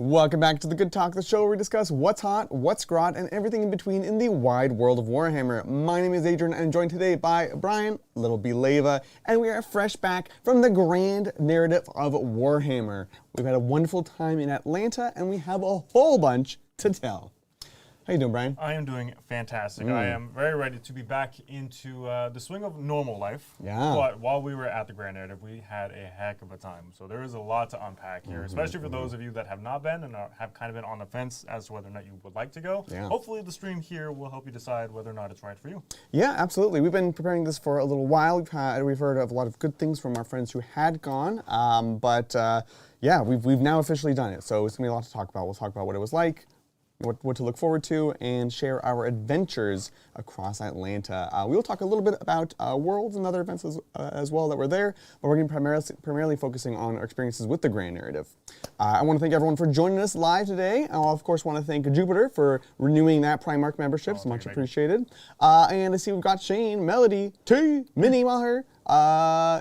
Welcome back to The Good Talk, the show where we discuss what's hot, what's grot, and everything in between in the wide world of Warhammer. My name is Adrian, and I'm joined today by Brian, Lil B, and we are fresh back from the grand narrative of Warhammer. We've had a wonderful time in Atlanta, and we have a whole bunch to tell. How you doing, Brian? I am doing fantastic. I am very ready to be back into the swing of normal life. Yeah. But while we were at the Grand Narrative, we had a heck of a time. So there is a lot to unpack here, especially for those of you that have not been and have kind of been on the fence as to whether or not you would like to go. Yeah. Hopefully the stream here will help you decide whether or not it's right for you. Yeah, absolutely. We've been preparing this for a little while. We've heard of a lot of good things from our friends who had gone, yeah, we've now officially done it. So it's gonna be a lot to talk about. We'll talk about what it was like, what to look forward to, and share our adventures across Atlanta. We will talk a little bit about Worlds and other events as well that were there, but we're going to be primarily focusing on our experiences with the Grand Narrative. I want to thank everyone for joining us live today. I of course want to thank Jupiter for renewing that Primarch membership. It's much appreciated. And I see we've got Shane, Melody, T, Minnie Maher.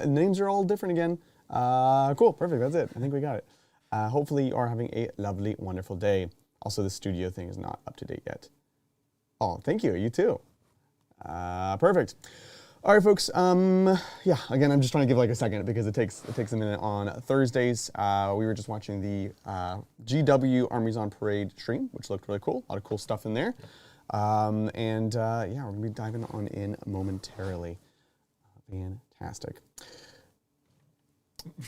Names are all different again. Cool, perfect, that's it. I think we got it. Hopefully you are having a lovely, wonderful day. Also, the studio thing is not up to date yet. Oh, thank you. You too. Perfect. All right, folks. Yeah. Again, I'm just trying to give like a second because it takes a minute. On Thursdays, we were just watching the GW Armies on Parade stream, which looked really cool. A lot of cool stuff in there. Yeah, we're gonna be diving on in momentarily. Fantastic.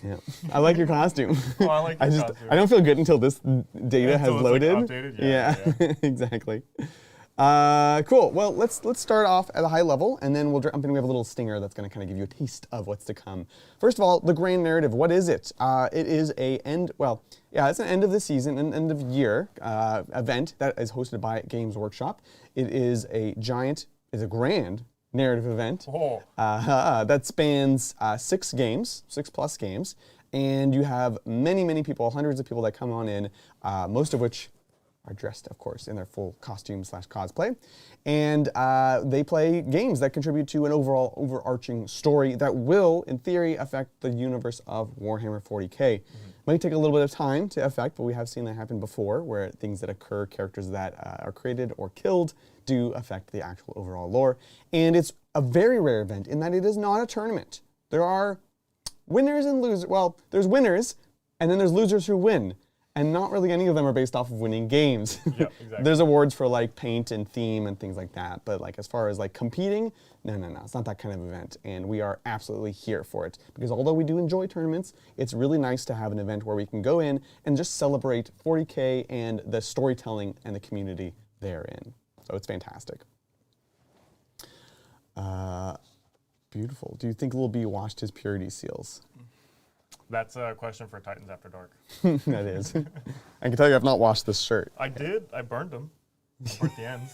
Yeah, I like your costume. Oh, I like your costume. I don't feel good until this data has loaded. Like updated? Yeah. Exactly. Cool. Well, let's start off at a high level, and then we'll jump in. We have a little stinger that's going to kind of give you a taste of what's to come. First of all, the Grand Narrative. What is it? It is it's an end of the season, an end of year event that is hosted by Games Workshop. It is a grand narrative event that spans 6 plus games, and you have many people, hundreds of people that come on in, most of which are dressed, of course, in their full costume / cosplay, and they play games that contribute to an overarching story that will, in theory, affect the universe of Warhammer 40k. Might take a little bit of time to affect, but we have seen that happen before, where things that occur, characters that are created or killed, do affect the actual overall lore. And it's a very rare event in that it is not a tournament. There are winners and losers. Well, there's winners, and then there's losers who win. And not really any of them are based off of winning games. Yep, exactly. There's awards for like paint and theme and things like that. But like as far as like competing, no, it's not that kind of event. And we are absolutely here for it. Because although we do enjoy tournaments, it's really nice to have an event where we can go in and just celebrate 40k and the storytelling and the community therein. So it's fantastic. Beautiful. Do you think Lil B washed his purity seals? That's a question for Titans After Dark. That is. I can tell you I've not washed this shirt. I did. I burned them. Burnt the ends.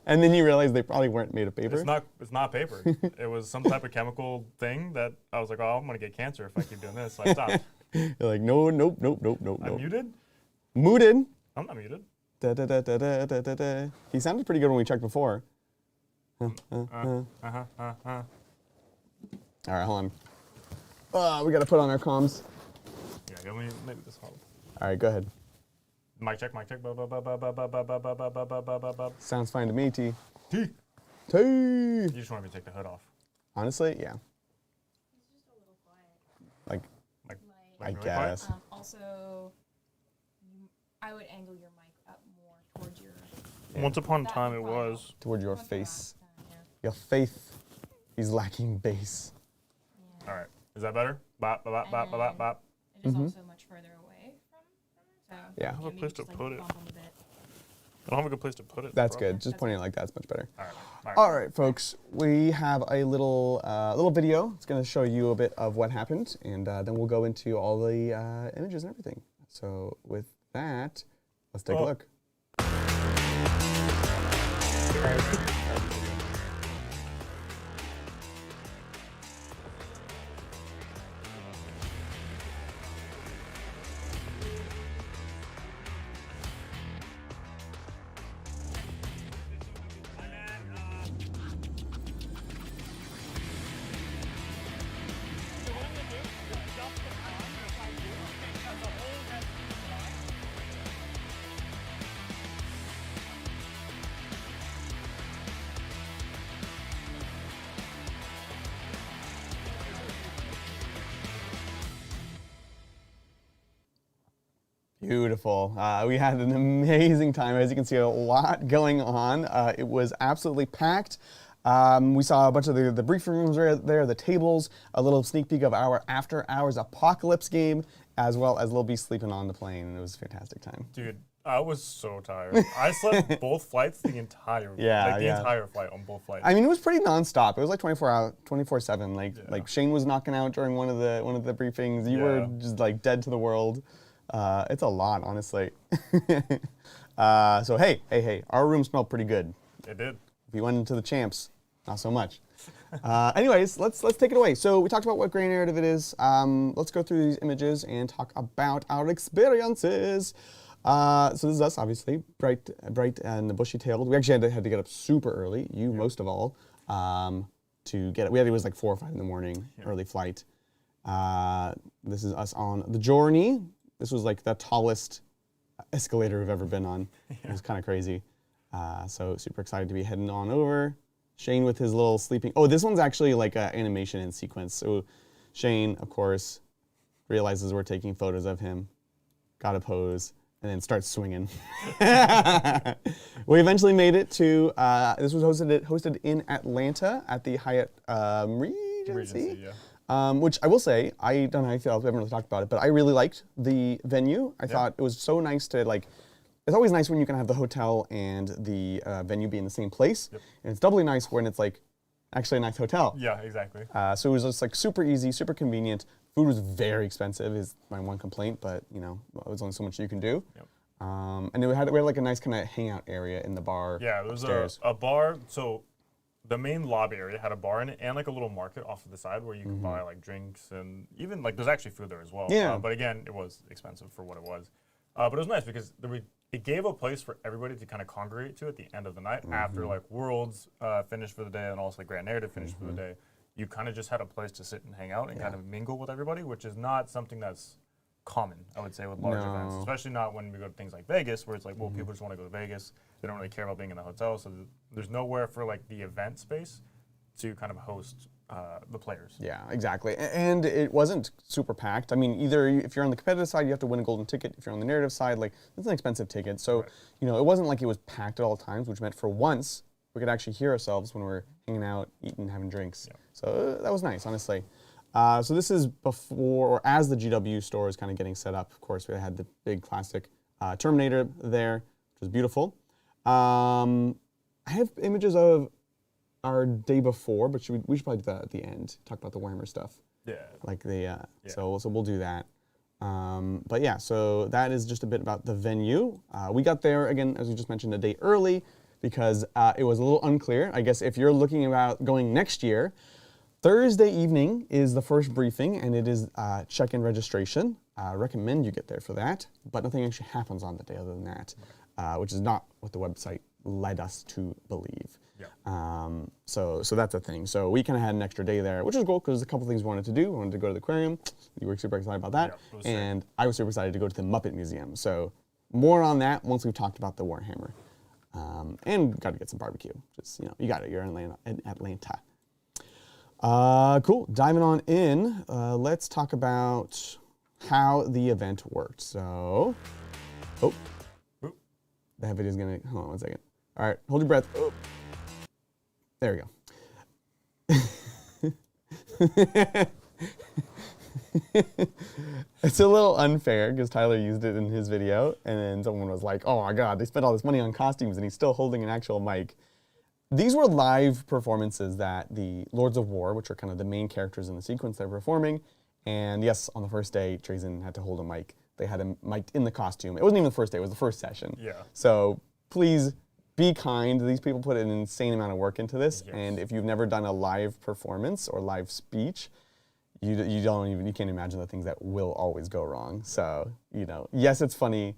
And then you realized they probably weren't made of paper? It's not paper. It was some type of chemical thing that I was like, oh, I'm going to get cancer if I keep doing this. So I stopped. You're like, no. I'm muted? Muted? I'm not muted. Da. He sounded pretty good when we checked before. All right, hold on. We got to put on our comms. Yeah, maybe this helps. All right, go ahead. Mic check. Sounds fine to me, T. T. T. You just want me to take the hood off. Honestly, yeah. It's just a little quiet. I really guess. quiet? Also, I would angle your mic up more towards your... Yeah. Once upon a time it was. Toward your face. Yeah. Your faith is lacking base. All right. Is that better? Bop. It is also much further away from so Yeah. I have a place to put it. bump them a bit. I don't have a good place to put it. That's good. Just pointing it like that's much better. All right. All right, folks. We have a little video. It's going to show you a bit of what happened, and then we'll go into all the images and everything. So with that, let's take a look. Beautiful. We had an amazing time. As you can see, a lot going on. It was absolutely packed. We saw a bunch of the briefing rooms right there, the tables, a little sneak peek of our after hours apocalypse game, as well as Lil B sleeping on the plane. And it was a fantastic time. Dude, I was so tired. I slept both flights the entire entire flight on both flights. I mean, it was pretty nonstop. It was like 24/7. Like Shane was knocking out during one of the briefings. You were just like dead to the world. It's a lot, honestly. So hey, our room smelled pretty good. It did. If you went into the champs, not so much. Anyways, let's take it away. So we talked about what gray narrative it is. Let's go through these images and talk about our experiences. So this is us, obviously, bright and bushy-tailed. We actually had to get up super early. You most of all, to get it. It was like 4 or 5 in the morning, early flight. This is us on the journey. This was like the tallest escalator we've ever been on. It was kind of crazy. So super excited to be heading on over. Shane with his little sleeping. Oh, this one's actually like an animation in sequence. So Shane, of course, realizes we're taking photos of him, got a pose, and then starts swinging. We eventually made it to, this was hosted in Atlanta at the Hyatt Regency. Which I will say, I don't know how you feel, we haven't really talked about it, but I really liked the venue. I thought it was so nice to like, it's always nice when you can have the hotel and the venue be in the same place. Yep. And it's doubly nice when it's like actually a nice hotel. Yeah, exactly. So it was just like super easy, super convenient. Food was very expensive is my one complaint, but you know, it was only so much you can do. Yep. And we had like a nice kind of hangout area in the bar. Yeah, there was a bar, so the main lobby area had a bar in it and like a little market off to the side where you could buy like drinks and even like there's actually food there as well. Yeah. But again, it was expensive for what it was. But it was nice because it gave a place for everybody to kind of congregate to at the end of the night after like Worlds finished for the day and also like Grand Narrative finished for the day. You kind of just had a place to sit and hang out and kind of mingle with everybody, which is not something that's common, I would say, with large events, especially not when we go to things like Vegas, where it's like, well, people just want to go to Vegas. They don't really care about being in the hotel, so there's nowhere for like the event space to kind of host the players. Yeah, exactly. And it wasn't super packed. I mean, either if you're on the competitive side, you have to win a golden ticket. If you're on the narrative side, like it's an expensive ticket. So, you know, it wasn't like it was packed at all times, which meant for once we could actually hear ourselves when we're hanging out, eating, having drinks. Yeah. So that was nice, honestly. So this is before, or as the GW store is kind of getting set up. Of course, we had the big classic Terminator there, which was beautiful. I have images of our day before, but we should probably do that at the end. Talk about the Warhammer stuff. Yeah. Like so we'll do that. But yeah, so that is just a bit about the venue. We got there again, as we just mentioned, a day early because it was a little unclear. I guess if you're looking about going next year, Thursday evening is the first briefing, and it is check-in registration. Recommend you get there for that, but nothing actually happens on the day other than that, which is not what the website led us to believe. Yeah. So that's a thing. So we kind of had an extra day there, which is cool because there's a couple things we wanted to do. We wanted to go to the aquarium. You were super excited about that. Yeah, and I was super excited to go to the Muppet Museum. So more on that once we've talked about the Warhammer. And got to get some barbecue. Just, you know, you got it. You're in Atlanta. Cool. Diving on in, let's talk about how the event worked. So, that video's gonna, hold on one second. All right, hold your breath. Oh. There we go. It's a little unfair because Tyler used it in his video, and then someone was like, oh my God, they spent all this money on costumes and he's still holding an actual mic. These were live performances that the Lords of War, which are kind of the main characters in the sequence, they're performing. And yes, on the first day, Trazen had to hold a mic. They had him mic'd in the costume. It wasn't even the first day, it was the first session. Yeah. So please be kind. These people put an insane amount of work into this. Yes. And if you've never done a live performance or live speech, you can't imagine the things that will always go wrong. So, you know, yes, it's funny.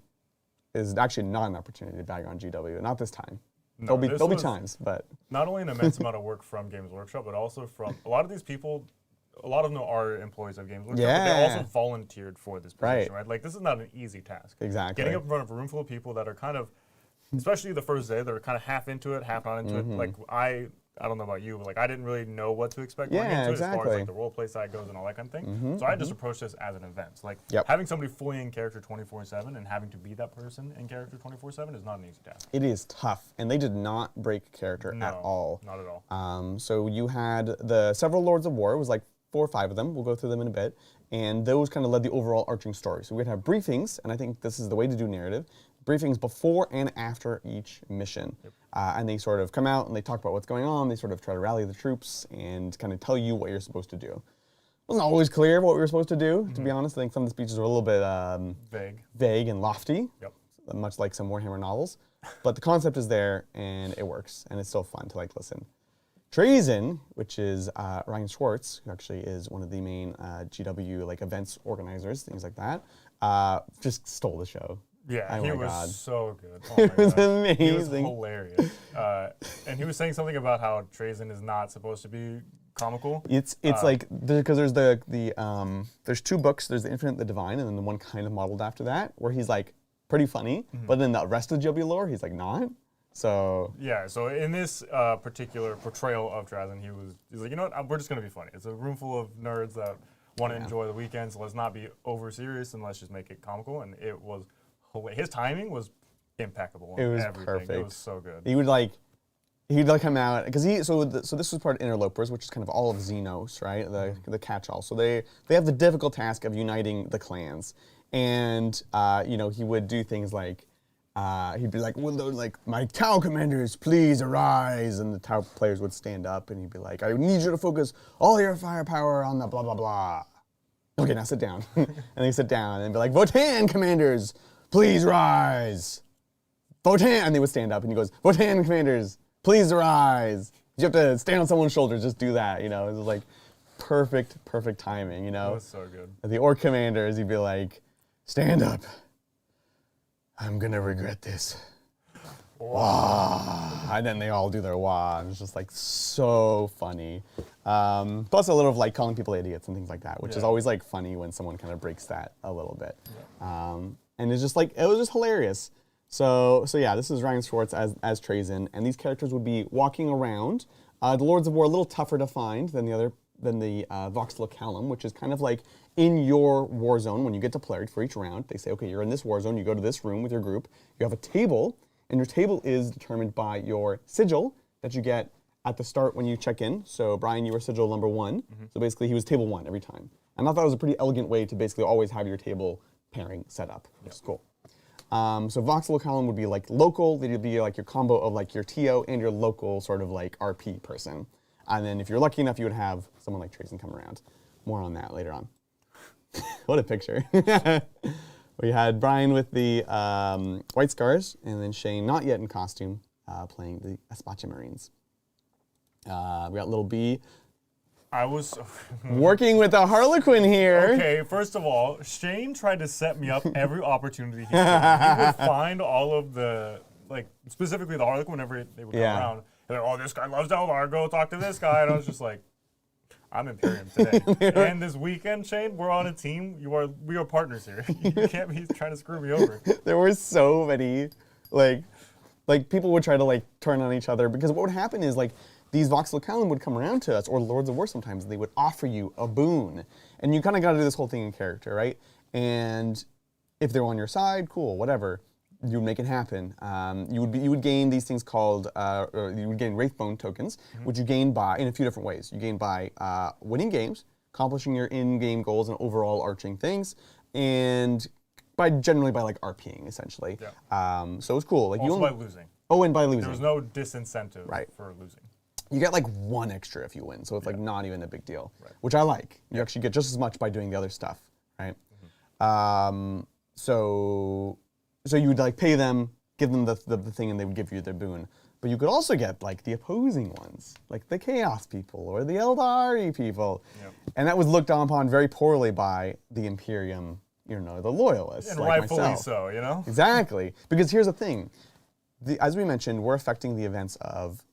It's actually not an opportunity to bag on GW, not this time. No, there'll be times, but not only an immense amount of work from Games Workshop, but also from a lot of these people. A lot of them are employees of Games Workshop, but they also volunteered for this position, right? Like, this is not an easy task. Exactly. Getting up in front of a room full of people that are kind of, especially the first day, they're kind of half into it, half not into it. Like, I I don't know about you, but like I didn't really know what to expect going Yeah, into it as far as exactly. like the role play side goes and all that kind of thing. So I just approached this as an event. So, like Yep. having somebody fully in character 24/7 and having to be that person in character 24/7 is not an easy task. It is tough, and they did not break character No, at all. not at all. So you had the several Lords of War. It was like 4 or 5 of them. We'll go through them in a bit. And those kind of led the overall arching story. So we'd have briefings, and I think this is the way to do narrative. Briefings before and after each mission. And they sort of come out and they talk about what's going on. They sort of try to rally the troops and kind of tell you what you're supposed to do. It wasn't always clear what we were supposed to do, to be honest. I think some of the speeches were a little bit vague and lofty, much like some Warhammer novels. But the concept is there, and it works, and it's still fun to like listen. Trazen, which is Ryan Schwartz, who actually is one of the main GW like events organizers, things like that, just stole the show. Yeah, oh he my was God. so good. Oh It was amazing. He was hilarious. And he was saying something about how Trazen is not supposed to be comical. It's like because there's there's 2 books. There's the Infinite, the Divine, and then the one kind of modeled after that, where he's like pretty funny, but then the rest of the GW lore, he's like not. So yeah, so in this particular portrayal of Trazen, he's like, you know what, we're just gonna be funny. It's a room full of nerds that want to enjoy the weekend, so let's not be over serious and let's just make it comical. And it was his timing was impeccable. it was everything. perfect. It was so good. He'd like come out because so this was part of Interlopers, which is kind of all of Xenos, right? The catch-all. So they have the difficult task of uniting the clans, and he would do things like he'd be like, "Will those like my Tau commanders please arise?" And the Tau players would stand up, and he'd be like, "I need you to focus all your firepower on the blah blah blah." Okay, now sit down. And they sit down and be like, "Votan commanders, please rise." Votan, and they would stand up, and he goes, "Votan commanders, please rise." You have to stand on someone's shoulders, just do that, It was like perfect timing, It was so good. The Orc commanders, he'd be like, "Stand up. I'm gonna regret this." Wah. And then they all do their wah. It's just like so funny. Plus a little of like calling people idiots and things like that, which is always like funny when someone kind of breaks that a little bit. And it's just like, it was just hilarious. So yeah, this is Ryan Schwartz as Trazen, and these characters would be walking around. The Lords of War, a little tougher to find than the Vox Localum, which is kind of like in your war zone when you get deployed for each round. They say, okay, you're in this war zone, you go to this room with your group, you have a table, and your table is determined by your sigil that you get at the start when you check in. So Brian, you were sigil number 1. So basically he was table 1 every time. And I thought it was a pretty elegant way to basically always have your table pairing set up, which is cool. So Vox Localum would be like local. They'd be like your combo of like your TO and your local sort of like RP person. And then if you're lucky enough, you would have someone like Trazen come around. More on that later on. What a picture. We had Brian with the white scars, and then Shane, not yet in costume, playing the Espache Marines. We got Lil B. I was working with a Harlequin here. Okay, first of all, Shane tried to set me up every opportunity he could. He would find all of the, like, specifically the Harlequin whenever they would come around. And like, oh, this guy loves Delvar, go talk to this guy. And I was just like, I'm Imperium today. And this weekend, Shane, we're on a team. We are partners here. You can't be trying to screw me over. There were so many, like people would try to like turn on each other, because what would happen is like these Vox Localum would come around to us, or Lords of War sometimes, and they would offer you a boon. And you kind of got to do this whole thing in character, right? And if they're on your side, cool, whatever. You would make it happen. You would gain these things called, you would gain Wraithbone tokens, which you gain in a few different ways. You gain by winning games, accomplishing your in-game goals and overall arching things, and generally by like RPing, essentially. Yeah. So it was cool. Like also by losing. Oh, and by losing. There was no disincentive for losing. You get like 1 extra if you win, so it's like not even a big deal, which I like. You actually get just as much by doing the other stuff, right? So you would like pay them, give them the thing, and they would give you their boon. But you could also get like the opposing ones, like the Chaos people or the Eldari people, and that was looked upon very poorly by the Imperium, the loyalists, And like rightfully myself. so, Exactly, because here's the thing. As we mentioned, we're affecting the events of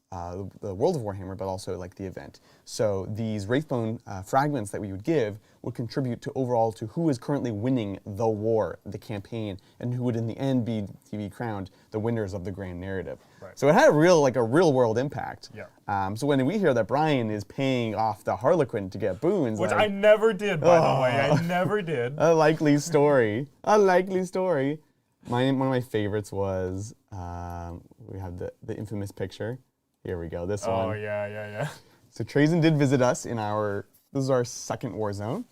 the world of Warhammer, but also like the event. So these Wraithbone fragments that we would give would contribute to overall to who is currently winning the war, the campaign, and who would in the end be crowned the winners of the grand narrative. Right. So it had a real world impact. Yeah. So when we hear that Brian is paying off the Harlequin to get boons, Which like, I never did, by the way. I never did. a likely story. A likely story. One of my favorites was we have the infamous picture. Here we go. This one. Oh yeah. So Trazen did visit us this is our second war zone.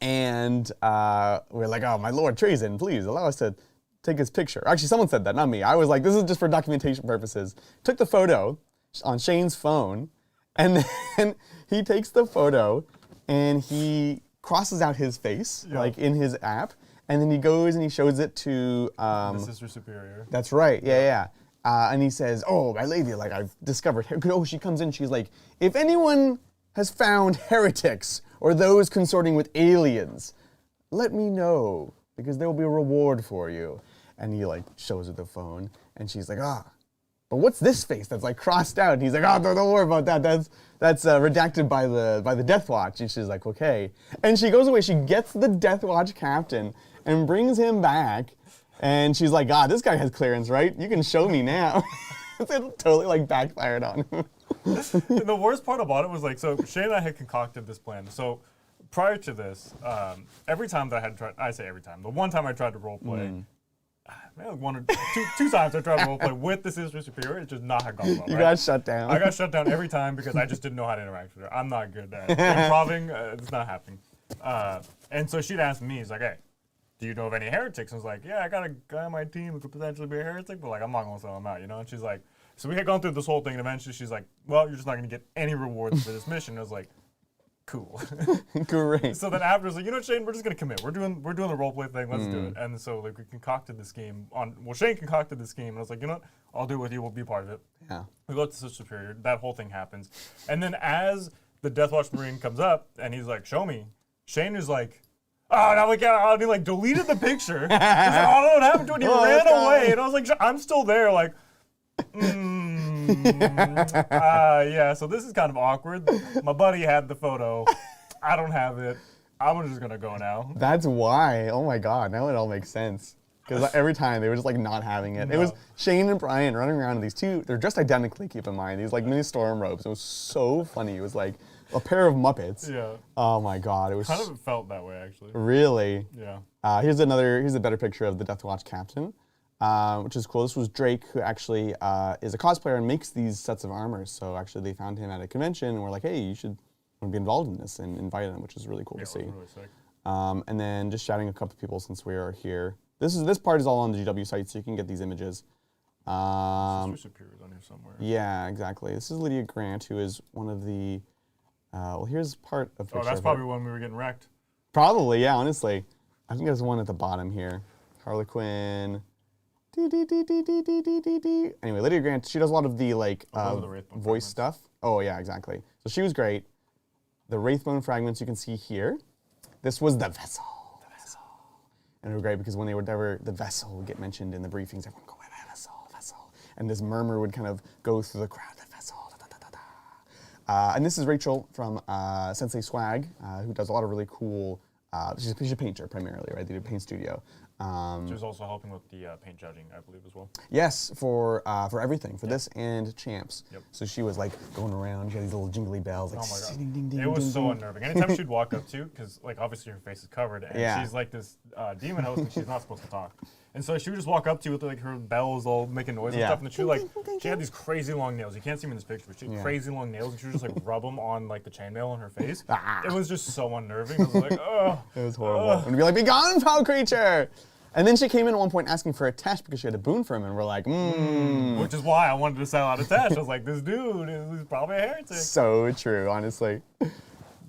And we're like, oh, my lord, Trazen, please allow us to take his picture. Actually, someone said that, not me. I was like, this is just for documentation purposes. Took the photo on Shane's phone, and then he takes the photo and he crosses out his face, like in his app, and then he goes and he shows it to... the Sister Superior. That's right, yeah. And he says, oh, my lady, like, I've discovered... Oh, she comes in, she's like, if anyone has found heretics or those consorting with aliens, let me know, because there will be a reward for you. And he, like, shows her the phone, and she's like, but what's this face that's, like, crossed out? And he's like, don't worry about that. That's redacted by the Death Watch. And she's like, okay. And she goes away. She gets the Death Watch captain and brings him back. And she's like, this guy has clearance, right? You can show me now. It totally, like, backfired on him. And the worst part about it was, like, so Shane and I had concocted this plan. So prior to this, every time that I had tried, I say every time, the one time I tried to roleplay, maybe one or two times I tried to roleplay with the Sister Superior, it just not had gone well. You got shut down. I got shut down every time because I just didn't know how to interact with her. I'm not good at improving. It's not happening. And so she'd ask me, he's like, hey, do you know of any heretics? I was like, yeah, I got a guy on my team who could potentially be a heretic, but like, I'm not going to sell him out, you know? And she's like, so we had gone through this whole thing, and eventually she's like, well, you're just not going to get any rewards for this mission. I was like, cool. Great. So then after, I was like, you know what, Shane, we're just going to commit. We're doing the roleplay thing. Let's do it. And so like we concocted this game Shane concocted this game, and I was like, you know what, I'll do it with you. We'll be part of it. Yeah. We go to Sister Superior. That whole thing happens. And then as the Death Watch Marine comes up, and he's like, show me, Shane is like, oh, now we can't. And he like deleted the picture. He's like, oh, no, what happened to it? He ran away. And I was like, I'm still there. Like, yeah. So this is kind of awkward. My buddy had the photo. I don't have it. I'm just gonna go now. That's why. Oh my God. Now it all makes sense. Because every time they were just like not having it. No. It was Shane and Brian running around in these two. They're dressed identically. Keep in mind these like mini storm robes. It was so funny. It was like a pair of Muppets. Yeah. Oh my God. It was Kind of felt that way actually. really. Yeah. Here's a better picture of the Death Watch captain, which is cool. This was Drake, who actually is a cosplayer and makes these sets of armor. So actually they found him at a convention and were like, hey, you should be involved in this, and invited him, which is really cool to see. It was really sick. And then just shouting a couple people since we are here. This part is all on the GW site, so you can get these images. Sister Superior's on here somewhere. Yeah, exactly. This is Lydia Grant, who is one of the. Well, here's part of. Oh, that's probably when we were getting wrecked. Probably, yeah. Honestly, I think there's one at the bottom here. Harlequin. Anyway, Lydia Grant. She does a lot of the like voice stuff. Oh yeah, exactly. So she was great. The Wraithbone fragments you can see here. This was the vessel. And it was great because when the vessel would get mentioned in the briefings, everyone would go, vessel. And this murmur would kind of go through the crowd, the vessel, and this is Rachel from Sensei Swag, who does a lot of really cool, she's a painter primarily, right? They do a paint studio. She was also helping with the paint judging, I believe, as well. Yes, for everything, for this and Champs. Yep. So she was like going around, she had these little jingly bells. Like, Oh my God. ding, ding, ding, It was ding, so ding. unnerving. Anytime she'd walk up to, because like obviously her face is covered, and she's like this demon host, and she's not supposed to talk. And so she would just walk up to you with like her bells all making noise and stuff, and then she had these crazy long nails. You can't see them in this picture, but she had crazy long nails, and she would just like rub them on like the chainmail on her face. It was just so unnerving. I was like, oh. It was horrible. And we'd be like, be gone, foul creature! And then she came in at one point asking for a test because she had a boon for him, and we're like, Which is why I wanted to sell out a test. I was like, this dude is probably a heretic. So true, honestly. It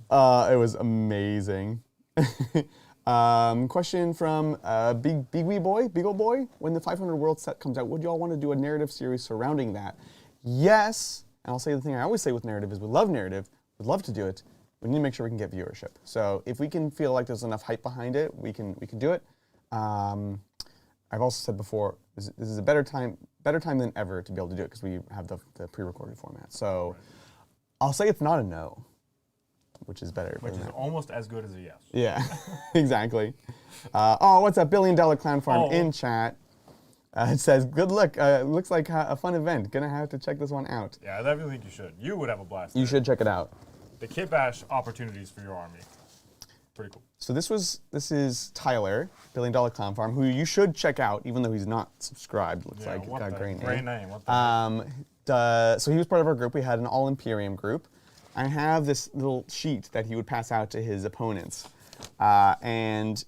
was amazing. Question from Big Wee Boy, Big Ol' Boy. When the 500 World set comes out, would you all want to do a narrative series surrounding that? Yes. And I'll say the thing I always say with narrative is we love narrative. We'd love to do it. We need to make sure we can get viewership. So if we can feel like there's enough hype behind it, we can do it. I've also said before, this is a better time than ever to be able to do it because we have the pre-recorded format. So I'll say it's not a no, which is better. Which is almost as good as a yes. Yeah, exactly. What's up, $1 Billion Clown Farm in chat? It says, good luck. Looks like a fun event. Gonna have to check this one out. Yeah, I definitely think you should. You would have a blast. You should check it out. The Kit Bash opportunities for your army. Pretty cool. So this is Tyler, $1 Billion Clown Farm, who you should check out, even though he's not subscribed. Looks like got a great name. Great name. So he was part of our group. We had an all Imperium group. I have this little sheet that he would pass out to his opponents, and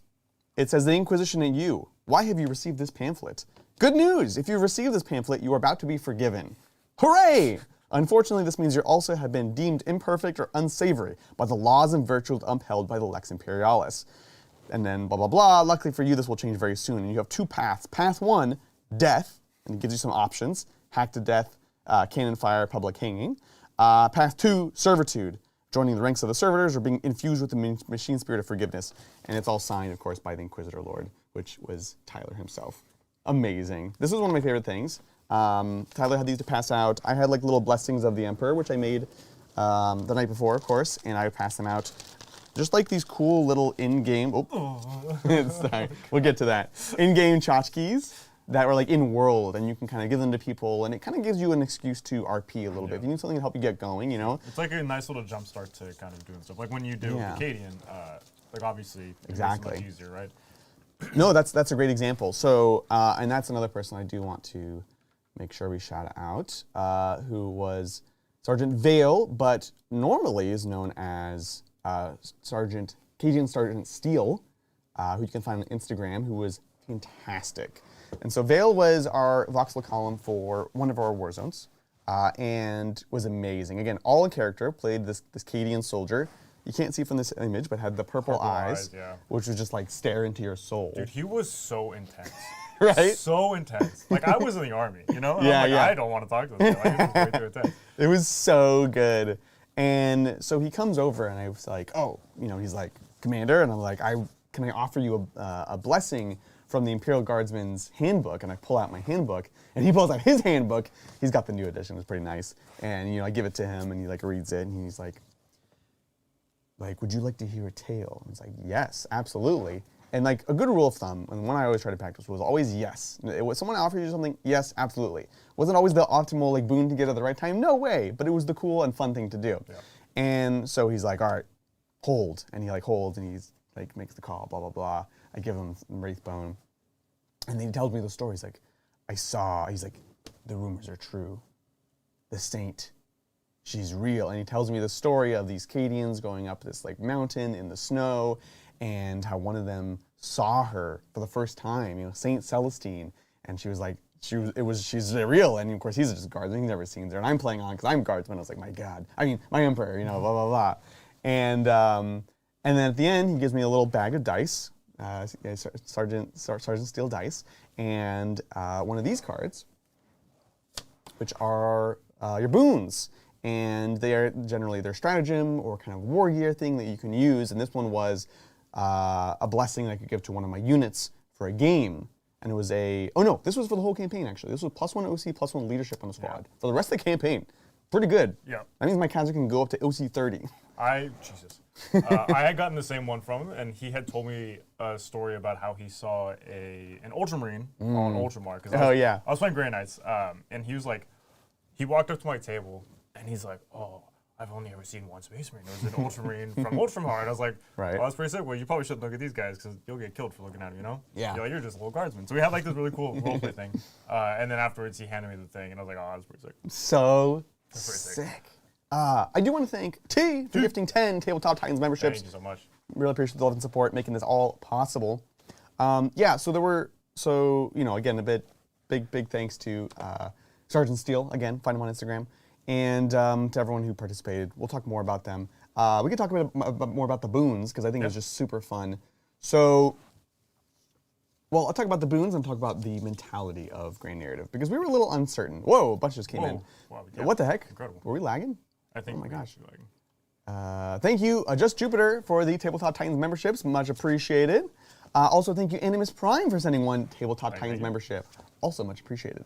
it says, "The Inquisition and you. Why have you received this pamphlet? Good news! If you receive this pamphlet, you are about to be forgiven. Hooray! Unfortunately, this means you also have been deemed imperfect or unsavory by the laws and virtues upheld by the Lex Imperialis." And then blah, blah, blah. Luckily for you, this will change very soon. And you have two paths. Path 1, death, and it gives you some options. Hack to death, cannon fire, public hanging. Path 2, servitude, joining the ranks of the servitors or being infused with the machine spirit of forgiveness. And it's all signed, of course, by the Inquisitor Lord, which was Tyler himself. Amazing. This was one of my favorite things. Tyler had these to pass out. I had like little blessings of the Emperor, which I made the night before, of course, and I would pass them out. Just like these cool little in-game, sorry, we'll get to that. In-game tchotchkes that were like in-world, and you can kind of give them to people, and it kind of gives you an excuse to RP a little bit. If you need something to help you get going, you know? It's like a nice little jump start to kind of doing stuff. Like when you do Acadian, like obviously exactly. It's much easier, right? No, that's a great example. So, and that's another person I do want to make sure we shout out, who was Sergeant Vale, but normally is known as Cajun Sergeant Steele, who you can find on Instagram, who was fantastic. And so Vale was our voxel column for one of our war zones, and was amazing. Again, all in character, played this Cadian soldier. You can't see from this image, but had the purple eyes, which was just like stare into your soul. Dude, he was so intense. Right? So intense. Like I was in the army, you know? And Yeah, I'm like, I don't want to talk to this guy. Like, this is way too intense. It was so good. And so he comes over and I was like, oh, you know, he's like, Commander, and I'm like, can I offer you a blessing from the Imperial Guardsman's handbook? And I pull out my handbook, and he pulls out his handbook. He's got the new edition, it's pretty nice. And you know, I give it to him, and he like reads it, and he's like, would you like to hear a tale? And it's like, yes, absolutely. And like a good rule of thumb, and one I always try to practice, was always yes. It was someone offered you something, yes, absolutely. Wasn't always the optimal like boon to get at the right time, no way, but it was the cool and fun thing to do. Yeah. And so he's like, all right, hold, and he like holds, and he's like makes the call, blah blah blah. I give him Wraithbone, and then he tells me the story. He's like, he's like, the rumors are true. The saint, she's real, and he tells me the story of these Cadians going up this like mountain in the snow, and how one of them saw her for the first time, you know, Saint Celestine, and she was like, she's real, and of course he's just a guardsman, he's never seen her, and I'm playing on because I'm guardsman. I was like, my God, I mean, my emperor, you know, blah blah blah, and then at the end he gives me a little bag of dice, Sergeant Steel dice, and one of these cards, which are your boons. And they are generally their stratagem or kind of war gear thing that you can use. And this one was a blessing I could give to one of my units for a game. And it was this was for the whole campaign actually. This was +1 OC, +1 leadership on the squad. For the rest of the campaign. Pretty good. Yeah. That means my Kazakh can go up to OC 30. I had gotten the same one from him, and he had told me a story about how he saw an Ultramarine on Ultramar. I was playing Grey Knights, and he was like, he walked up to my table, and he's like, oh, I've only ever seen one Space Marine. It was an Ultramarine from Ultramar. And I was like, right. Well, that's pretty sick. Well, you probably shouldn't look at these guys because you'll get killed for looking at them, you know? Yeah. You're just a little guardsman. So we had like this really cool roleplay thing. And then afterwards, he handed me the thing, and I was like, oh, that's pretty sick. So sick. I do want to thank T for gifting 10 Tabletop Titans memberships. Thank you so much. Really appreciate the love and support, making this all possible. So again, a big thanks to Sergeant Steele, again, find him on Instagram, and to everyone who participated. We'll talk more about them. We can talk a bit more about the boons, because I think it's just super fun. So, well, I'll talk about the boons and talk about the mentality of Grand Narrative, because we were a little uncertain. Whoa, a bunch just came in. Wow, yeah. What the heck? Incredible. Were we lagging? I think. Oh my gosh. Thank you, Just Jupiter, for the Tabletop Titans memberships. Much appreciated. Also, thank you, Animus Prime, for sending one Tabletop Titans membership. Also much appreciated.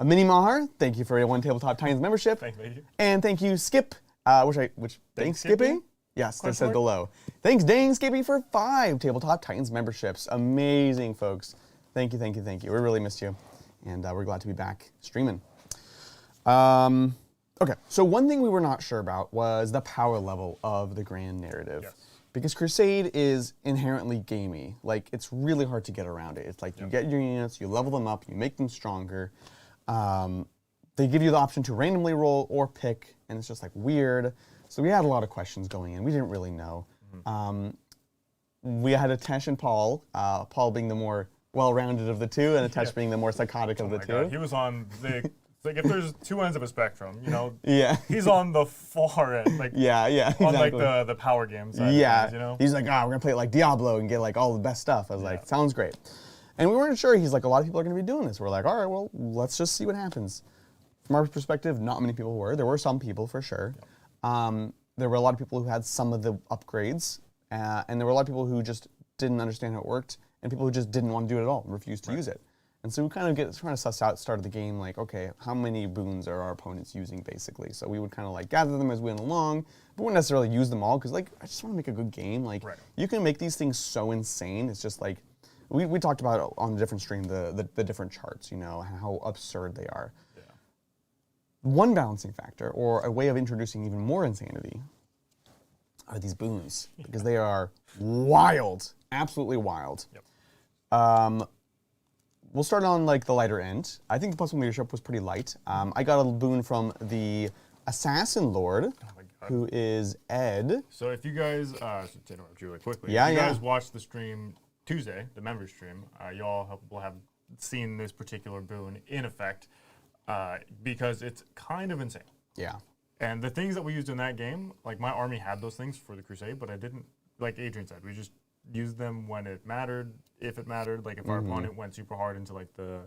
Mini Mahar, thank you for one Tabletop Titans membership. Thank you. And thank you, Skip, thanks, Skippy? Yes, that said below. Thanks, Dang Skippy, for 5 Tabletop Titans memberships. Amazing, folks. Thank you, thank you, thank you. We really missed you, and we're glad to be back streaming. Okay, so one thing we were not sure about was the power level of the grand narrative. Yes. Because Crusade is inherently gamey. Like, it's really hard to get around it. It's like you get your units, you level them up, you make them stronger. They give you the option to randomly roll or pick, and it's just like weird. So we had a lot of questions going in. We didn't really know. We had Atesh and Paul, Paul being the more well-rounded of the two, and Atesh being the more psychotic of the two. God. He was on the... Like if there's 2 ends of a spectrum, you know, he's on the far end, like exactly. on like the power games. Side of things, you know? He's like, we're gonna play it like Diablo and get like all the best stuff. I was like, sounds great. And we weren't sure. He's like, a lot of people are gonna be doing this. We're like, all right, well, let's just see what happens. From our perspective, not many people were. There were some people for sure. There were a lot of people who had some of the upgrades, and there were a lot of people who just didn't understand how it worked, and people who just didn't want to do it at all, refused to use it. And so we kind of trying to suss out, start of the game, like, okay, how many boons are our opponents using, basically? So we would kind of like gather them as we went along, but wouldn't necessarily use them all, because like, I just want to make a good game. Like, you can make these things so insane. It's just like, we talked about on a different stream, the different charts, you know, how absurd they are. Yeah. One balancing factor, or a way of introducing even more insanity, are these boons, because they are wild, absolutely wild. Yep. We'll start on like the lighter end. I think the +1 leadership was pretty light. I got a boon from the Assassin Lord, who is Ed. So if you guys, to interrupt you really quickly, if you guys watched the stream Tuesday, the member stream, y'all will have seen this particular boon in effect, because it's kind of insane. Yeah. And the things that we used in that game, like my army had those things for the Crusade, but I didn't, like Adrian said, we just used them when it mattered, if it mattered. Like if our opponent went super hard into like the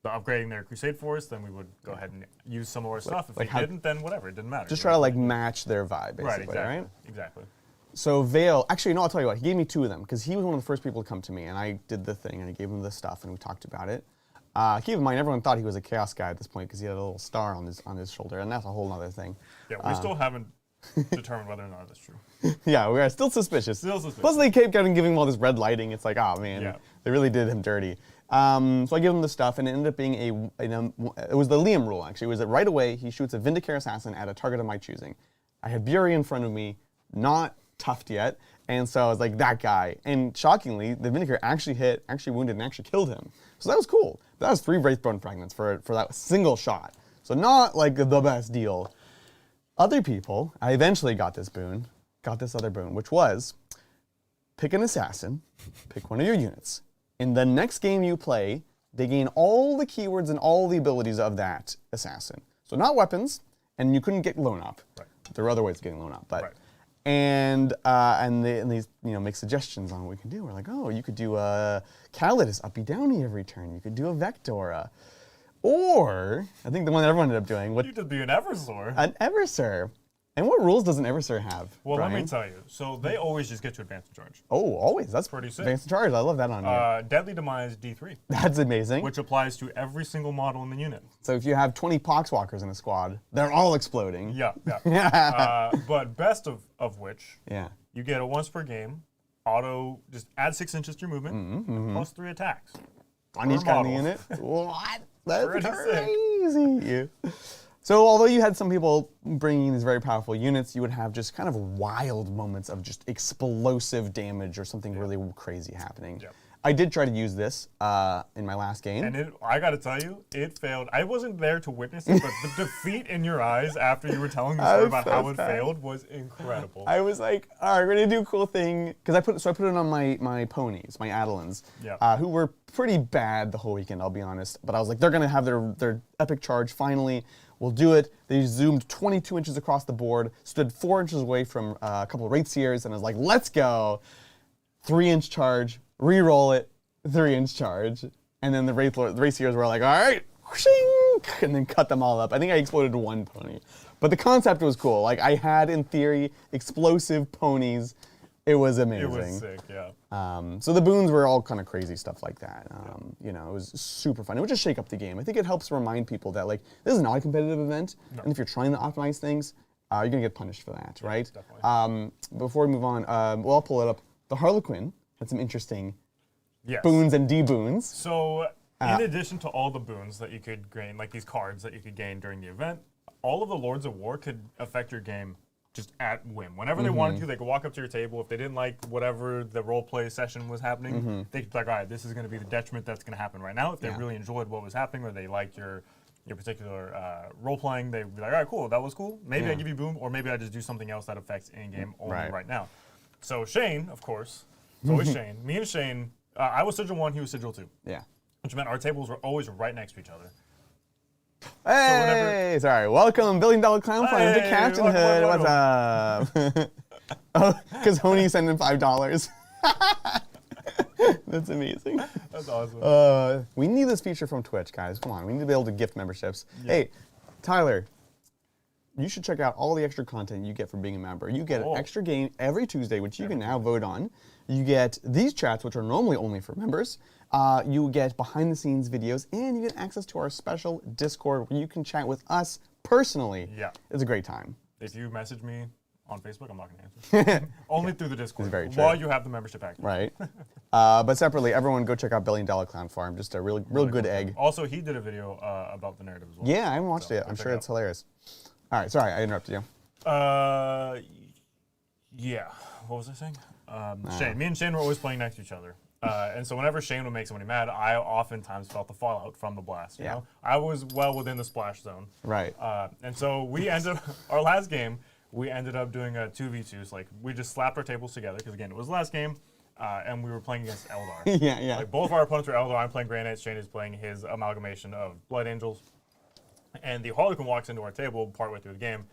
upgrading their Crusade force, then we would go ahead and use some of our stuff. If they didn't, then whatever, it didn't matter. Just try to like match their vibe, basically, right? Exactly. Right? Exactly. So Vale, actually, no, I'll tell you what, he gave me 2 of them, because he was one of the first people to come to me, and I did the thing, and I gave him the stuff, and we talked about it. Keep in mind, everyone thought he was a Chaos guy at this point, because he had a little star on his shoulder, and that's a whole other thing. Yeah, we still haven't determined whether or not that's true. Yeah, we are still suspicious. Plus, they kept giving him all this red lighting. It's like, oh man, they really did him dirty. So I gave him the stuff, and it ended up being it was the Liam rule, actually. It was that right away, he shoots a Vindicare Assassin at a target of my choosing. I had Bury in front of me, not toughed yet, and so I was like, that guy. And shockingly, the Vindicare actually hit, actually wounded, and actually killed him. So that was cool. That was 3 Wraithbone fragments for that single shot. So not like the best deal. Other people, I eventually got this other boon, which was pick an assassin, pick one of your units. In the next game you play, they gain all the keywords and all the abilities of that assassin. So not weapons, and you couldn't get loan up. Right. There are other ways of getting loan up, but and they make suggestions on what we can do. We're like, oh, you could do a Calidus uppy downy every turn. You could do a Vectora. Or, I think the one that everyone ended up doing. You could be an Eversor. An Eversor. And what rules does an Eversor have? Well, Brian? let me tell you. So they always just get you advanced charge. Oh, always. That's pretty sick. Advanced charge. I love that on you. Deadly Demise D3. That's amazing. Which applies to every single model in the unit. So if you have 20 Poxwalkers in a squad, they're all exploding. Yeah. But best of which, you get a once per game, auto, just add 6 inches to your movement, plus 3 attacks. On each kind of unit? What? That's crazy. So although you had some people bringing these very powerful units, you would have just kind of wild moments of just explosive damage or something really crazy happening. Yep. I did try to use this in my last game. And I got to tell you, it failed. I wasn't there to witness it, but the defeat in your eyes after you were telling the story about how it failed was incredible. I was like, all right, we're going to do a cool thing. Because I put it on my ponies, my Adelans, who were pretty bad the whole weekend, I'll be honest. But I was like, they're going to have their epic charge finally. We'll do it. They zoomed 22 inches across the board, stood 4 inches away from a couple of Wraithseers, and I was like, let's go. 3-inch charge. Reroll it, 3-inch charge, and then the Wraithseers were like, all right, whooshing, and then cut them all up. I think I exploded 1 pony. But the concept was cool. Like, I had, in theory, explosive ponies It was It amazing. was sick, yeah. So the boons were all kind of crazy stuff like that. You know, it was super fun. It would just shake up the game. I think it helps remind people that like this is not a competitive event, and if you're trying to optimize things, you're gonna get punished for that, right? Definitely. Before we move on, well, I'll pull it up. The Harlequin had some interesting Yes. boons and deboons. So, in addition to all the boons that you could gain, like these cards that you could gain during the event, all of the Lords of War could affect your game just at whim. Whenever they wanted to, they could walk up to your table. If they didn't like whatever the role play session was happening, they could be like, all right, this is going to be the detriment that's going to happen right now. If they really enjoyed what was happening or they liked your particular role playing, they'd be like, all right, cool, that was cool. Maybe I give you boom, or maybe I just do something else that affects in-game only right now. So Shane, of course, it's always Shane. Me and Shane, I was Sigil 1, he was Sigil 2. Yeah. Which meant our tables were always right next to each other. Hey, sorry. Welcome, $1 Billion Clown Farm to Hey, Captain Hood. What's up? Oh, because Honey sent in $5. That's amazing. That's awesome. We need this feature from Twitch, guys. Come on, we need to be able to gift memberships. Hey, Tyler, you should check out all the extra content you get from being a member. You get an extra game every Tuesday, which you can now vote on. You get these chats, which are normally only for members. You get behind-the-scenes videos, and you get access to our special Discord where you can chat with us personally. Yeah. It's a great time. If you message me on Facebook, I'm not going to answer. Only through the Discord. It's very true. While you have the membership active. Right. But separately, everyone go check out $1 Billion Clown Farm. Just a real good egg. Also, he did a video about the narrative as well. Yeah, I haven't watched it yet. I'm sure it's hilarious. All right, sorry, I interrupted you. Yeah. What was I saying? Shane. Me and Shane were always playing next to each other. And so whenever Shane would make somebody mad, I oftentimes felt the fallout from the blast. You know? I was well within the splash zone. Right. And so we ended up, our last game, we ended up doing a 2v2s. Like, we just slapped our tables together, because again, it was the last game, and we were playing against Eldar. Yeah. Like, both of our opponents were Eldar. I'm playing Grey Knights. Shane is playing his amalgamation of Blood Angels. And the Harlequin walks into our table partway through the game,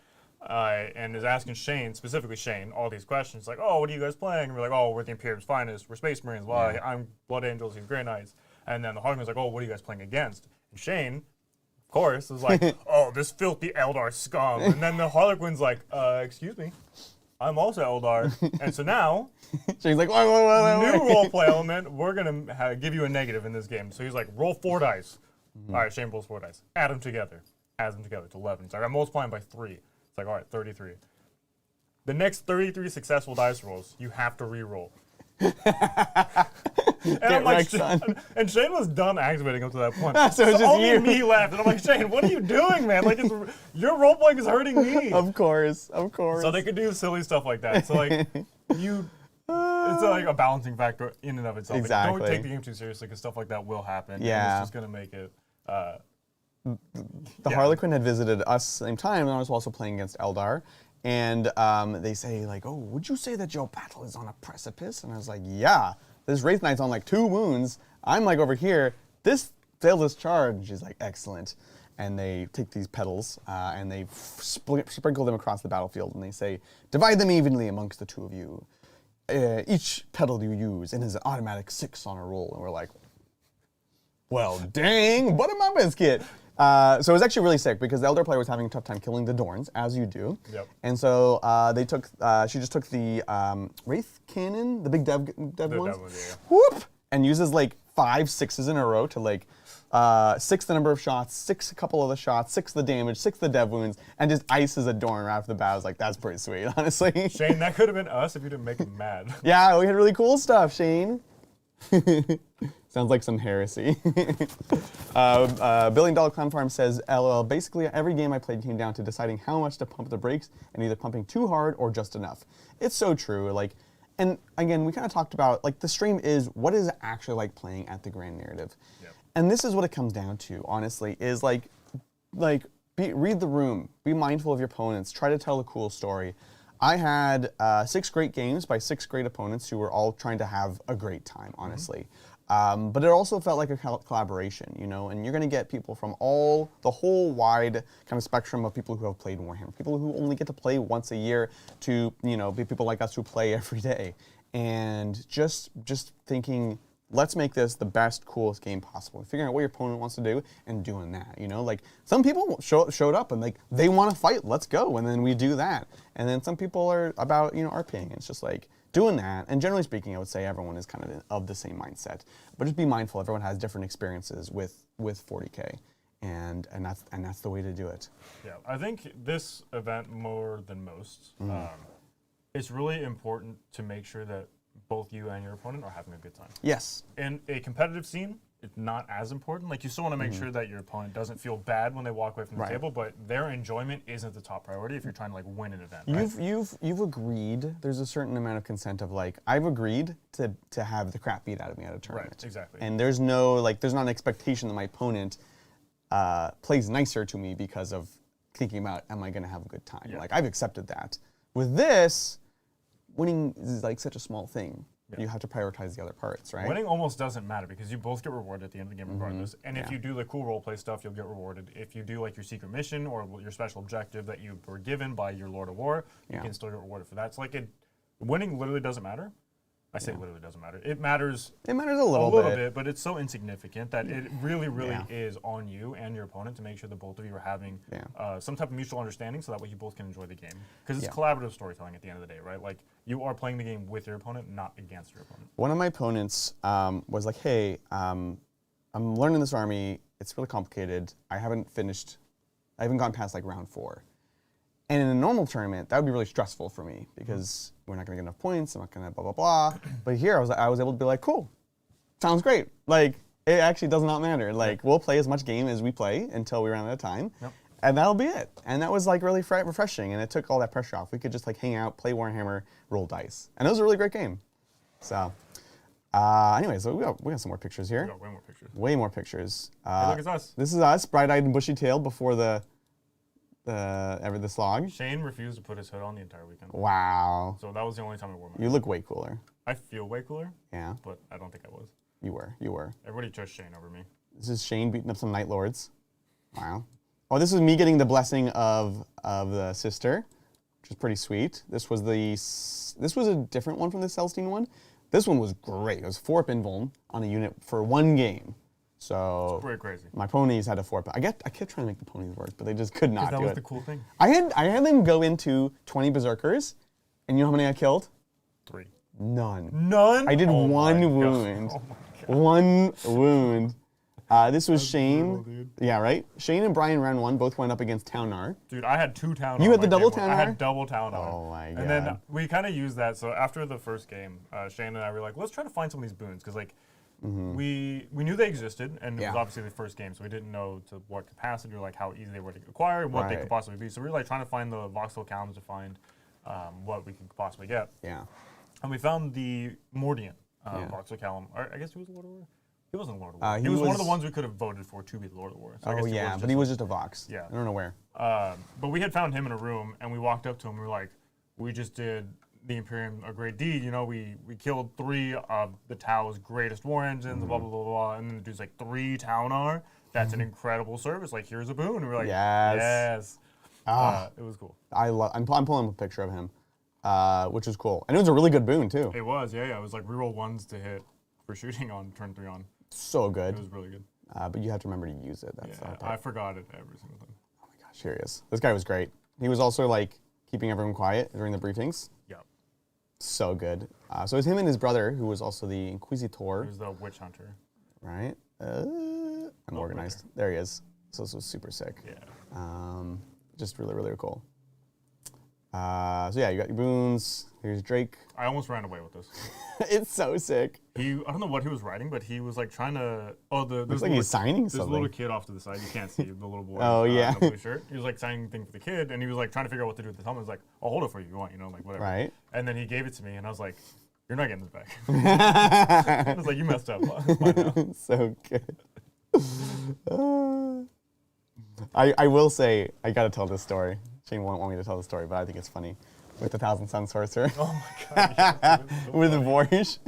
and is asking Shane, specifically Shane, all these questions, like, oh, what are you guys playing? And we're like, oh, we're the Imperium's finest, we're Space Marines, well, I'm Blood Angels, he's Grey Knights. And then the Harlequin's like, oh, what are you guys playing against? And Shane, of course, was like, oh, this filthy Eldar scum. And then the Harlequin's like, excuse me, I'm also Eldar. And so now, Shane's like, new wait. roleplay element, we're going to give you a negative in this game. So he's like, roll 4 dice. All right, Shane rolls 4 dice. Add them together. Adds them together to 11. So I'm multiplying by 3. It's like, all right, 33. The next 33 successful dice rolls, you have to re-roll. And I'm like, and Shane was done activating up to that point. So it's just only you. me left, and I'm like, Shane, what are you doing, man? Like, your role playing is hurting me. Of course. So they could do silly stuff like that. So like, it's like a balancing factor in and of itself. Exactly. Like, don't take the game too seriously, because stuff like that will happen. Yeah. And it's just gonna make it. The Harlequin had visited us at the same time, and I was also playing against Eldar. And they say, like, oh, would you say that your battle is on a precipice? And I was like, yeah. This Wraith Knight's on, like, 2 wounds. I'm, like, over here. This failed his charge. And she's like, excellent. And they take these petals, and they sprinkle them across the battlefield. And they say, divide them evenly amongst the 2 of you. Each petal you use, and is an automatic 6 on a roll. And we're like, well, dang, butter my biscuit. So it was actually really sick because the Elder player was having a tough time killing the Dorns, as you do. Yep. And so she just took the Wraith Cannon, the big dev ones, whoop, and uses like 5 6s in a row to like 6 the number of shots, 6 a couple of the shots, 6 the damage, 6 the dev wounds, and just ices a Dorn right after the bat. I was like, that's pretty sweet, honestly. Shane, that could have been us if you didn't make him mad. Yeah, we had really cool stuff, Shane. Sounds like some heresy. $1 Billion Clown Farm says, LOL, basically every game I played came down to deciding how much to pump the brakes and either pumping too hard or just enough. It's so true. Like, and again, we kind of talked about, like, the stream is what is it actually like playing at the Grand Narrative. Yep. And this is what it comes down to, honestly, is like read the room, be mindful of your opponents, try to tell a cool story. I had 6 great games by 6 great opponents who were all trying to have a great time, honestly. But it also felt like a collaboration, you know, and you're going to get people from the whole wide kind of spectrum of people who have played Warhammer, people who only get to play once a year to, you know, be people like us who play every day. And just thinking, let's make this the best, coolest game possible. Figuring out what your opponent wants to do and doing that, you know? Like, some people showed up and, like, they want to fight, let's go, and then we do that. And then some people are about, you know, RPing. It's just like, doing that, and generally speaking, I would say everyone is kind of the same mindset. But just be mindful, everyone has different experiences with 40K, and that's the way to do it. Yeah, I think this event more than most, it's really important to make sure that both you and your opponent are having a good time. Yes. In a competitive scene, it's not as important. Like, you still want to make sure that your opponent doesn't feel bad when they walk away from the table, but their enjoyment isn't the top priority if you're trying to like win an event. You've agreed. There's a certain amount of consent of like, I've agreed to have the crap beat out of me at a tournament. Right, exactly. And there's not an expectation that my opponent plays nicer to me because of thinking about, am I going to have a good time? Yeah. Like, I've accepted that. With this, winning is like such a small thing. Yeah. You have to prioritize the other parts, right? Winning almost doesn't matter because you both get rewarded at the end of the game regardless. And if you do the cool roleplay stuff, you'll get rewarded. If you do like your secret mission or your special objective that you were given by your Lord of War, you can still get rewarded for that. So like winning literally doesn't matter. I say literally doesn't matter. It matters. It matters a little bit, but it's so insignificant that it really is on you and your opponent to make sure that both of you are having some type of mutual understanding, so that way you both can enjoy the game. Because it's collaborative storytelling at the end of the day, right? Like, you are playing the game with your opponent, not against your opponent. One of my opponents was like, "Hey, I'm learning this army. It's really complicated. I haven't gone past like round 4." And in a normal tournament, that would be really stressful for me because we're not going to get enough points. I'm not going to blah, blah, blah. But here, I was able to be like, cool, sounds great. Like, it actually does not matter. Like, we'll play as much game as we play until we run out of time. Yep. And that'll be it. And that was like really refreshing. And it took all that pressure off. We could just like hang out, play Warhammer, roll dice. And it was a really great game. So, anyways, so we got some more pictures here. We got way more pictures. Way more pictures. Hey, look, it's us. This is us, bright-eyed and bushy-tailed before the slog. Shane refused to put his hood on the entire weekend. Wow. So that was the only time I wore my hood. You look way cooler. I feel way cooler. Yeah. But I don't think I was. You were. Everybody chose Shane over me. This is Shane beating up some Night Lords. Wow. Oh, this was me getting the blessing of the sister, which is pretty sweet. This was a different one from the Celestine one. This one was great. It was 4-up invuln on a unit for 1 game. So it's pretty crazy. My ponies had a 4-up. I kept trying to make the ponies work, but they just could not do it. That was the cool thing. I had them go into 20 berserkers, and you know how many I killed? 3. None. None? I did 1 wound. Oh my God. 1 wound. This was That's Shane. brutal, dude. Yeah, right? Shane and Brian round 1 both went up against Townar. Dude, I had 2 Townar. You had the double Townar? I had double Townar. Oh my God. And then we kind of used that. So after the first game, Shane and I were like, let's try to find some of these boons. Because like, we knew they existed, and it was obviously the first game, so we didn't know to what capacity or like how easy they were to acquire and what they could possibly be. So we were like trying to find the voxel callums to find what we could possibly get. Yeah. And we found the Mordian voxel callum. I guess he was the Lord of War. He wasn't the Lord of War. He was one of was the ones we could have voted for to be the Lord of War. So I guess yeah, but he was just a Vox. Yeah. I don't know where. But we had found him in a room, and we walked up to him, and we were like, we just did the Imperium a great deed. You know, we killed 3 of the Tau's greatest war engines, blah, blah, blah, blah. And then the dude's like, 3 Taunar? That's an incredible service. Like, here's a boon. And we were like, yes. It was cool. I'm pulling up a picture of him, which was cool. And it was a really good boon, too. It was, yeah. It was like reroll 1s to hit for shooting on turn 3 on. So good. It was really good. But you have to remember to use it. That's I forgot it every single time. Oh my gosh, here he is. This guy was great. He was also like keeping everyone quiet during the briefings. Yeah. So good. So it was him and his brother, who was also the Inquisitor. He was the Witch Hunter. Right? I'm organized. There he is. So this was super sick. Yeah. Just really, really cool. So yeah, you got your boons. Here's Drake. I almost ran away with this. It's so sick. I don't know what he was writing, but he was like trying to. Looks like he's signing something. There's a little kid off to the side. You can't see the little boy. Oh yeah. In the blue shirt. He was like signing thing for the kid, and he was like trying to figure out what to do with the helmet. I was like, I'll hold it for you if you want, like whatever. Right. And then he gave it to me, and I was like, you're not getting this back. I was like, you messed up. It's fine now. So good. I will say, I gotta tell this story. Shane won't want me to tell the story, but I think it's funny. With the Thousand Sun Sorcerer. Oh my God. With Vorsh.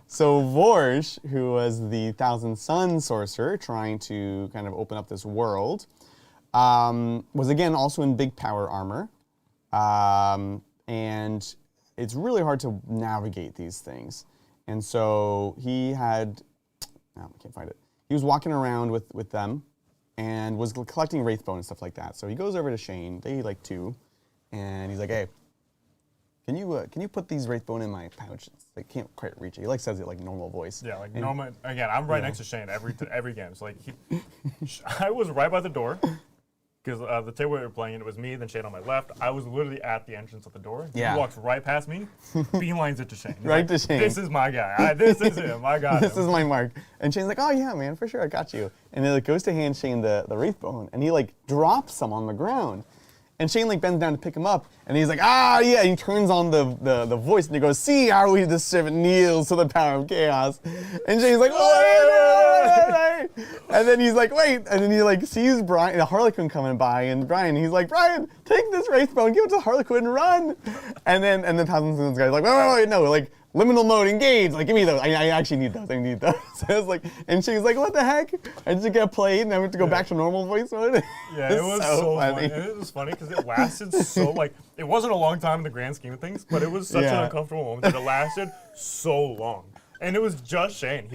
So Vorsh, who was the Thousand Sun Sorcerer trying to kind of open up this world, was again also in big power armor. And it's really hard to navigate these things. And so he had, I can't find it. He was walking around with them and was collecting Wraithbone and stuff like that. So he goes over to Shane, they like 2, and he's like, hey, can you put these Wraithbone in my pouch? I can't quite reach it. He like says it like normal voice. Yeah, like normal. Again, I'm right next to Shane every game. So like, I was right by the door because the table we were playing, it was me, then Shane on my left. I was literally at the entrance of the door. Yeah. He walks right past me, beelines it to Shane. He's Right like, to Shane. This is my guy. This is him. I got This him. is my mark. And Shane's like, oh yeah, man, for sure, I got you. And he like goes to hand Shane the Wraithbone, and he like drops some on the ground. And Shane like bends down to pick him up, and he's like, ah, yeah. And he turns on the voice, and he goes, see how we the servant kneels to the power of chaos. And Shane's like, wait. And then he's like, wait. And then he like sees Brian, the Harlequin coming by, and he's like, Brian, take this Wraithbone, give it to the Harlequin, and run. And then Thousand Suns guy's like, wait, no, like. Liminal mode engaged. Like, give me those. I actually need those. I need those. So I was like, and she's like, what the heck? I just get played, and I have to go back to normal voice mode. Yeah, it was so funny. And it was funny because it lasted so like it wasn't a long time in the grand scheme of things, but it was such an uncomfortable moment that it lasted so long. And it was just Shane.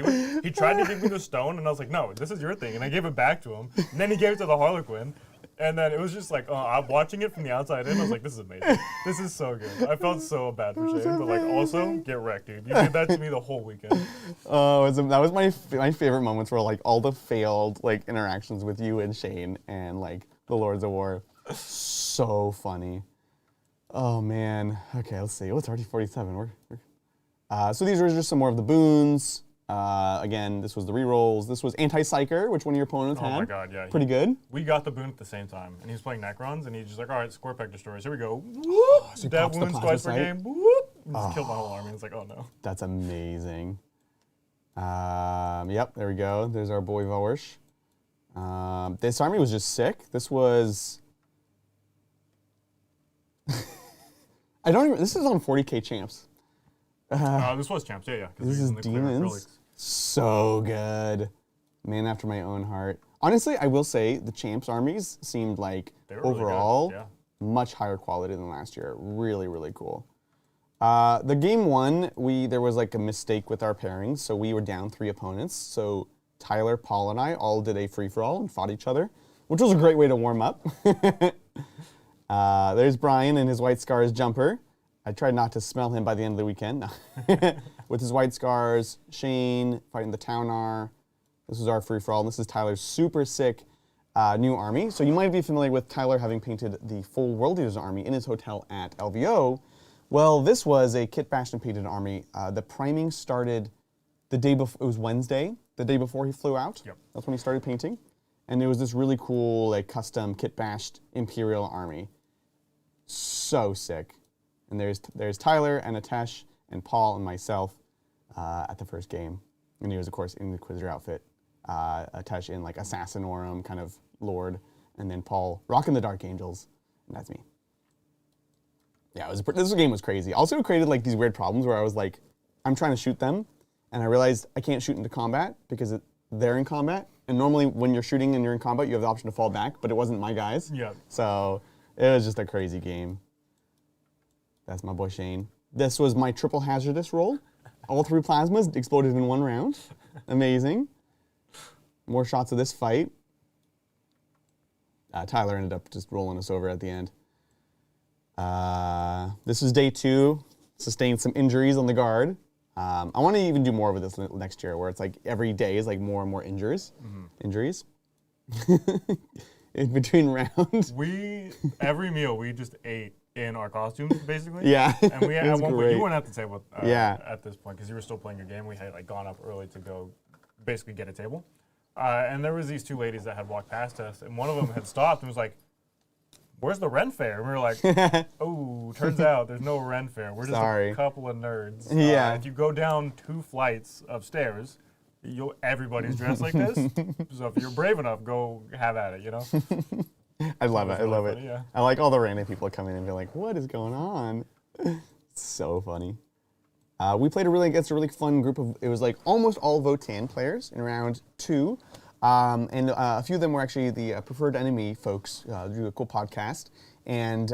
He tried to give me the stone, and I was like, no, this is your thing. And I gave it back to him. And then he gave it to the Harlequin. And then it was just like, I'm watching it from the outside in. I was like, this is amazing. This is so good. I felt so bad for Shane, but like also, get wrecked, dude. You did that to me the whole weekend. Oh, that was my favorite moments were like all the failed like interactions with you and Shane and like the Lords of War. So funny. Oh man. Okay, let's see. It's already 47. So these are just some more of the boons. Again, this was the rerolls. This was Anti-Psyker, which one of your opponents had. Oh my god, yeah. Pretty good. We got the boon at the same time, and he was playing Necrons, and he's just like, all right, Score Pack Destroyers, here we go. Whoop! So Dead pops the wounds plasma twice per sight. game. Whoop! And just killed my whole army. It's like, oh no. That's amazing. Yep, there we go. There's our boy Vorsh. This army was just sick. This was... This is on 40k champs. This was champs, yeah. This is demons. So good. Man after my own heart. Honestly, I will say the champs armies seemed like overall much higher quality than last year. Really, really cool. The game one, there was like a mistake with our pairings, so we were down 3 opponents. So Tyler, Paul, and I all did a free-for-all and fought each other, which was a great way to warm up. There's Brian and his White Scars jumper. I tried not to smell him by the end of the weekend. With his White Scars, Shane fighting the Taunar. This was our free-for-all, and this is Tyler's super sick new army. So you might be familiar with Tyler having painted the full World Eaters army in his hotel at LVO. Well, this was a kit bashed and painted army. The priming started the day before, it was Wednesday, the day before he flew out. Yep. That's when he started painting. And it was this really cool, like, custom kit bashed Imperial army. So sick. And there's Tyler and Atesh and Paul and myself at the first game. And he was, of course, in the Inquisitor outfit. Atesh in, like, Assassinorum kind of lord. And then Paul rocking the Dark Angels. And that's me. Yeah, this game was crazy. Also, it created, like, these weird problems where I was like, I'm trying to shoot them. And I realized I can't shoot into combat because they're in combat. And normally when you're shooting and you're in combat, you have the option to fall back. But it wasn't my guys. Yeah. So it was just a crazy game. That's my boy Shane. This was my triple hazardous roll. All 3 plasmas exploded in 1 round. Amazing. More shots of this fight. Tyler ended up just rolling us over at the end. This was day 2. Sustained some injuries on the guard. I want to even do more of this next year, where it's like every day is like more and more injuries. In between rounds. Every meal we just ate in our costumes, basically. Yeah. And we at one point, great. you weren't at the table at this point because you were still playing your game. We had like gone up early to go basically get a table. And there was these 2 ladies that had walked past us, and one of them had stopped and was like, where's the Ren Fair? And we were like, oh, turns out there's no Ren Fair. We're just a couple of nerds. Yeah. If you go down 2 flights of stairs, everybody's dressed like this. So if you're brave enough, go have at it, you know? I love it. I love it. Yeah. I like all the random people come in and be like, what is going on? So funny. We played against a really fun group of, it was like almost all Votan players in round 2. And a few of them were actually the Preferred Enemy folks, do a cool podcast. And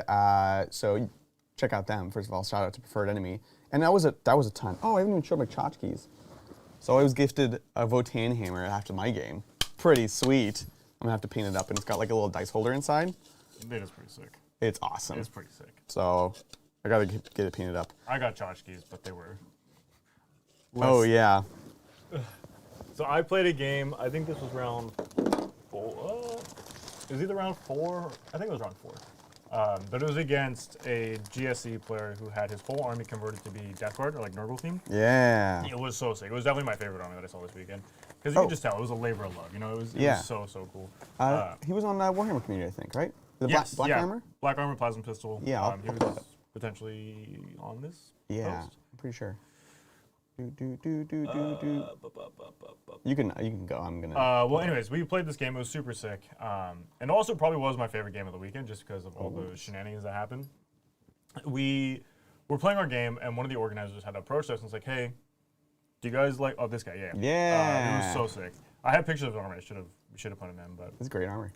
so check out them. First of all, shout out to Preferred Enemy. And that was a ton. Oh, I haven't even showed my tchotchkes. So I was gifted a Votan hammer after my game. Pretty sweet. I'm gonna have to paint it up, and it's got like a little dice holder inside. It is pretty sick. It's awesome. It's pretty sick. So I gotta get it painted up. I got tchotchkes, but they were. Oh yeah. So I played a game. I think this was round 4. It was either round 4. I think it was round 4. But it was against a GSC player who had his whole army converted to be Death Guard, or like Nurgle themed. Yeah. It was so sick. It was definitely my favorite army that I saw this weekend. Because you could just tell, it was a labor of love. You know, it was so cool. He was on Warhammer community, I think, right? The Yes, Black Armor? Black Armor, Plasma Pistol. Yeah, he was potentially on this Yeah, post. I'm pretty sure. You can go. I'm gonna. Well, anyways, we played this game. It was super sick, and also probably was my favorite game of the weekend, just because of all the shenanigans that happened. We were playing our game, and one of the organizers had approached us and was like, "Hey, do you guys like?" Oh, this guy, yeah. Yeah. It was so sick. I have pictures of his armor. We should have put him in, but It's great armor.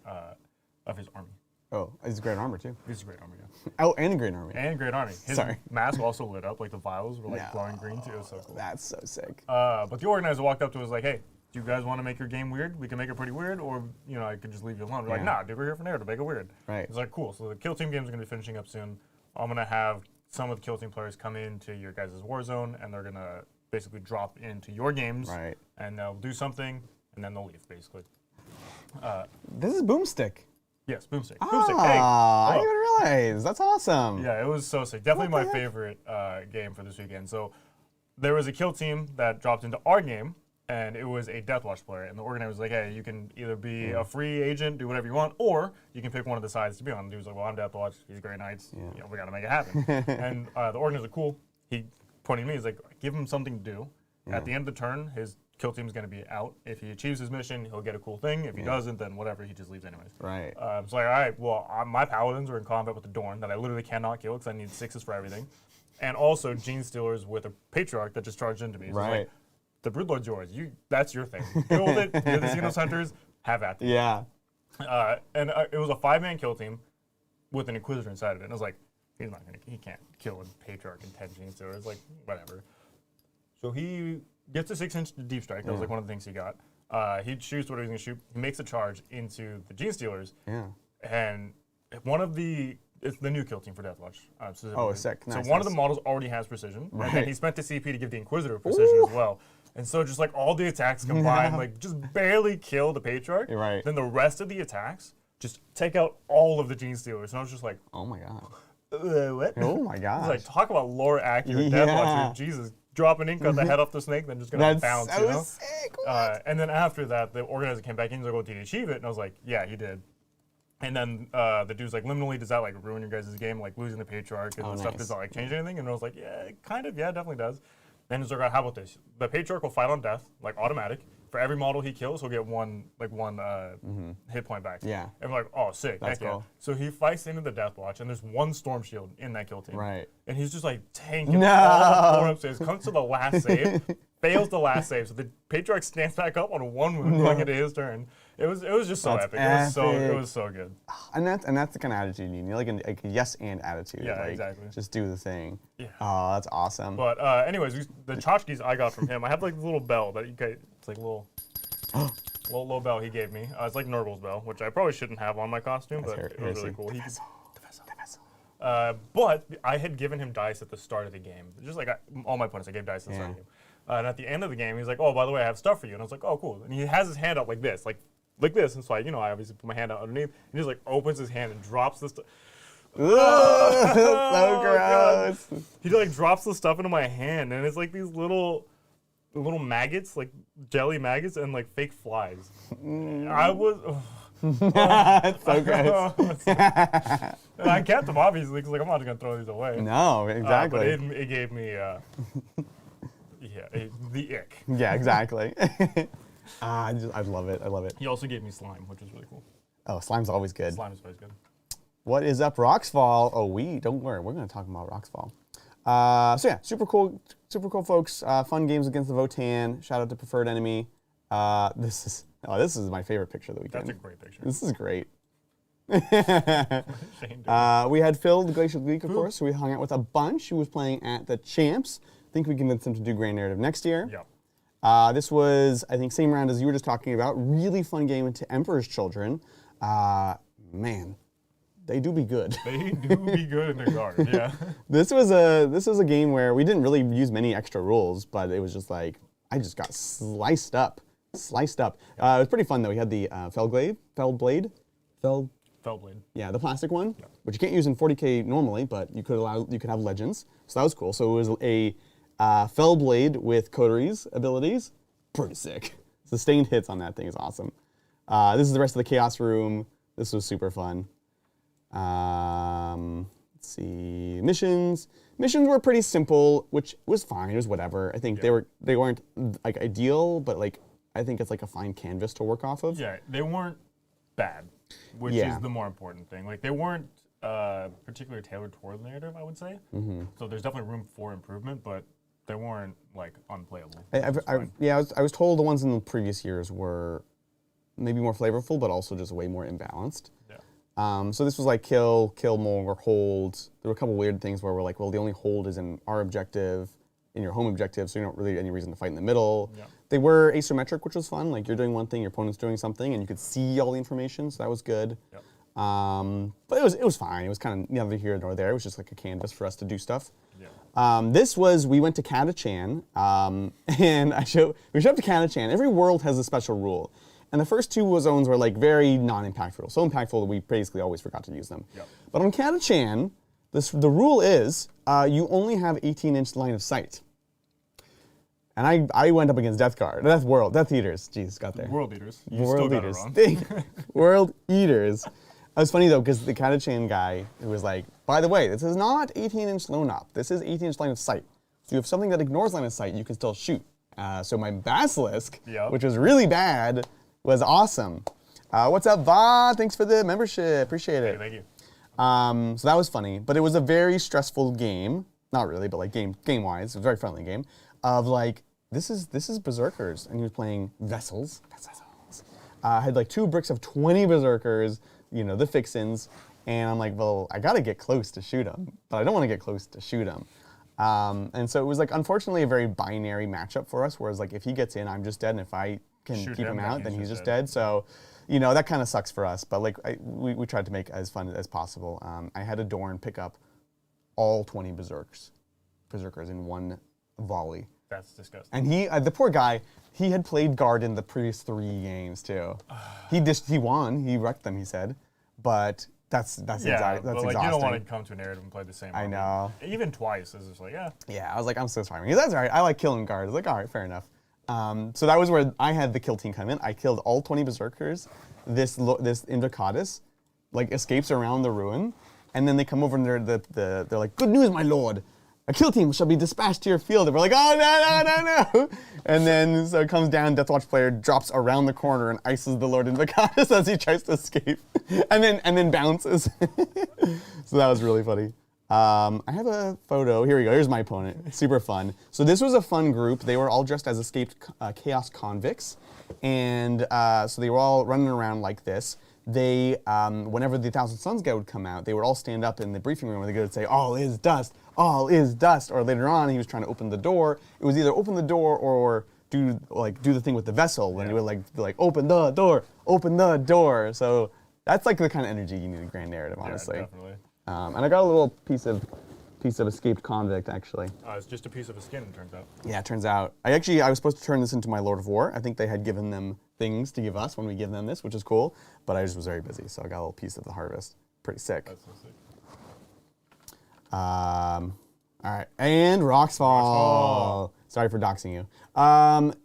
of his army. Oh, it's great armor too. He's a great army, yeah. Oh, and a great army. And great army. His Sorry. mask also lit up, like the vials were like glowing green too. It was so cool. That's so sick. But the organizer walked up to us and was like, "Hey, do you guys want to make your game weird? We can make it pretty weird, or I could just leave you alone." We're like, "Nah, dude, we're here for narrative. Make it weird." Right. It's like, cool. So the Kill Team games are gonna be finishing up soon. I'm gonna have some of the Kill Team players come into your guys' war zone, and they're gonna basically drop into your games. Right. And they'll do something, and then they'll leave, basically. This is Boomstick. Yes, Boomstick. Ah, Boomstick. Hey. I hello. didn't even realize. That's awesome. Yeah, it was so sick. Definitely What my the heck? favorite game for this weekend. So there was a Kill Team that dropped into our game, and it was a Deathwatch player. And the organizer was like, "Hey, you can either be a free agent, do whatever you want, or you can pick one of the sides to be on." And he was like, "Well, I'm Deathwatch. He's Grey Knights. We got to make it happen." And the organizer was cool. He pointed at me. He's like, "Give him something to do. At the end of the turn, his Kill Team's going to be out. If he achieves his mission, he'll get a cool thing. If he doesn't, then whatever, he just leaves anyways." Right. So like, all right, well, my paladins are in combat with the Dorn that I literally cannot kill because I need 6s for everything, and also Gene Stealers with a Patriarch that just charged into me. So it's Right. like, the Broodlord's yours. That's your thing. Build it. You're the Xenos Hunters. Have at it. Yeah. And it was a 5-man kill team with an Inquisitor inside of it. And I was like, he can't kill a Patriarch and 10 Gene Stealers. Like, whatever. So he gets a 6-inch deep strike. That was like one of the things he got. He shoots what he was going to shoot. He makes a charge into the Gene Stealers. Yeah. And it's the new kill team for Deathwatch. Oh, sick. So Nice, one of nice. the models already has precision. And Right. then he spent the CP to give the Inquisitor precision as well. And so just like all the attacks combined, like just barely kill the Patriarch. You're right. Then the rest of the attacks just take out all of the Gene Stealers. And I was just like, Oh my god. what? Oh my It's gosh. like, talk about lore accurate Yeah. Deathwatch. Jesus, drop an ink on the head off the snake, then just gonna That's bounce, so you know? sick. And then after that, the organizer came back in. He's like, "Oh, did he achieve it?" And I was like, "Yeah, he did." And then the dude's like, "Liminally, does that like ruin your guys' game? Like losing the Patriarch and stuff? Nice. Does that like change anything?" And I was like, "Yeah, kind of. Yeah, it definitely does." Then he's like, "How about this? The Patriarch will fight on death, like automatic. For every model he kills, he'll get one hit point back." Yeah. And we're like, "Oh, sick! That's Heck yeah!" cool. So he fights into the Deathwatch, and there's one Storm Shield in that kill team. Right. And he's just like tanking No. all 4 up saves, comes to the last save, fails the last save. So the Patriarch stands back up on 1 wound going into his turn. It was just so That's epic. epic. It was so good. And that's the kind of attitude you need. You need like a yes and attitude. Yeah, like, exactly. Just do the thing. Yeah. Oh, that's awesome. But anyways, the tchotchkes I got from him, I have like this little bell that you guys, it's like a little bell he gave me. It's like Nurgle's bell, which I probably shouldn't have on my costume, but it was really cool. But I had given him dice at the start of the game. Just like all my opponents, I gave dice at the start of the game. And at the end of the game, he's like, "Oh, by the way, I have stuff for you." And I was like, "Oh, cool." And he has his hand up like this. And so I obviously put my hand out underneath. And he just like opens his hand and drops the stuff. So gross. He like drops the stuff into my hand, and it's like these little maggots, like jelly maggots, and like fake flies. I was. That's so gross. And I kept them obviously because like I'm not just gonna throw these away. No, exactly. But it gave me the ick. Yeah, exactly. I love it. I love it. He also gave me slime, which was really cool. Oh, slime's always good. Slime is always good. What is up, Roxfall? Oh, don't worry, we're going to talk about Roxfall. So yeah, super cool, folks. Fun games against the Votan. Shout out to Preferred Enemy. This is my favorite picture of the weekend. That's a great picture. This is great. Shane did. We had Phil, the Glacial Geek, of course. So we hung out with a bunch. He was playing at the Champs. I think we convinced him to do Grand Narrative next year. Yeah. This was, I think, same round as you were just talking about. Really fun game into Emperor's Children. Man, they do be good. They do be good in their guard, yeah. This was a game where we didn't really use many extra rules, but it was just like I just got sliced up. It was pretty fun though. We had the fell blade. Yeah, the plastic one, which you can't use in 40K normally, but you could have legends. So that was cool. So it was a fell blade with coteries abilities. Pretty sick. Sustained hits on that thing is awesome. This is the rest of the chaos room. This was super fun. Let's see, missions. Missions were pretty simple, which was fine. It was whatever. I think they weren't like ideal, but like I think it's like a fine canvas to work off of. Yeah, they weren't bad, which is the more important thing. Like they weren't particularly tailored toward the narrative, I would say. So there's definitely room for improvement, but they weren't like unplayable. I was told the ones in the previous years were maybe more flavorful, but also just way more imbalanced. Yeah. So this was like kill more, hold. There were a couple weird things where we're like, well, the only hold is in our objective, in your home objective, so you don't really have any reason to fight in the middle. Yeah. They were asymmetric, which was fun. Like you're doing one thing, your opponent's doing something, and you could see all the information, so that was good. Yep. But it was fine. It was kind of neither here nor there. It was just like a canvas for us to do stuff. Yeah. We went to Katachan, and we showed up to Katachan. Every world has a special rule. And the first two zones were like very non-impactful. So impactful that we basically always forgot to use them. Yep. But on Katachan, the rule is you only have 18-inch line of sight. And I went up against Death Eaters. Jeez, got there. World Eaters. You World still Eaters. got it wrong. World Eaters. It was funny though, because the Katachan guy who was like, by the way, this is not 18-inch lone op. This is 18-inch line of sight. So you have something that ignores line of sight, you can still shoot. So my Basilisk, which was really bad, was awesome. What's up, Va? Thanks for the membership. Appreciate it. Thank you. So that was funny, but it was a very stressful game. Not really, but like game-wise, it was a very friendly game. Of like, this is Berserkers, and he was playing Vessels. Had like 2 bricks of 20 Berserkers, you know, the fixins, and I'm like, well, I gotta get close to shoot him, but I don't want to get close to shoot him. And so it was like, unfortunately, a very binary matchup for us, whereas like if he gets in, I'm just dead, and if I can keep him out, then he's just dead. So, you know, that kind of sucks for us, but like we tried to make it as fun as possible. I had Adorn pick up all 20 Berserkers in one volley. That's disgusting. And the poor guy, he had played guard in the previous 3 games too. He won, he wrecked them, he said, but that's exhausting. You don't want to come to a narrative and play the same. I know. Even twice, is just like, yeah. Yeah, I was like, I'm so sorry. That's all right. I like killing guards. Like, all right, fair enough. So that was where I had the kill team come in. I killed all 20 Berserkers. This Invocatus, like, escapes around the ruin, and then they come over and they're like, good news, my lord. A kill team shall be dispatched to your field. And we're like, oh, no. And then, so it comes down, Deathwatch player drops around the corner and ices the Lord Invocatus as he tries to escape. and then bounces. So that was really funny. I have a photo. Here we go. Here's my opponent. Super fun. So this was a fun group. They were all dressed as escaped chaos convicts. And so they were all running around like this. They, whenever the Thousand Suns guy would come out, they would all stand up in the briefing room and they would say, all is dust. All is dust. Or later on, he was trying to open the door. It was either open the door or do the thing with the vessel when he would like open the door. So that's like the kind of energy you need in Grand Narrative, honestly. Yeah, definitely. And I got a little piece of escaped convict, actually. It's just a piece of a skin, it turns out. Yeah, it turns out. I was supposed to turn this into my Lord of War. I think they had given them things to give us when we give them this, which is cool. But I just was very busy, so I got a little piece of the harvest. Pretty sick. That's so sick. All right, and Roxfall. Sorry for doxing you.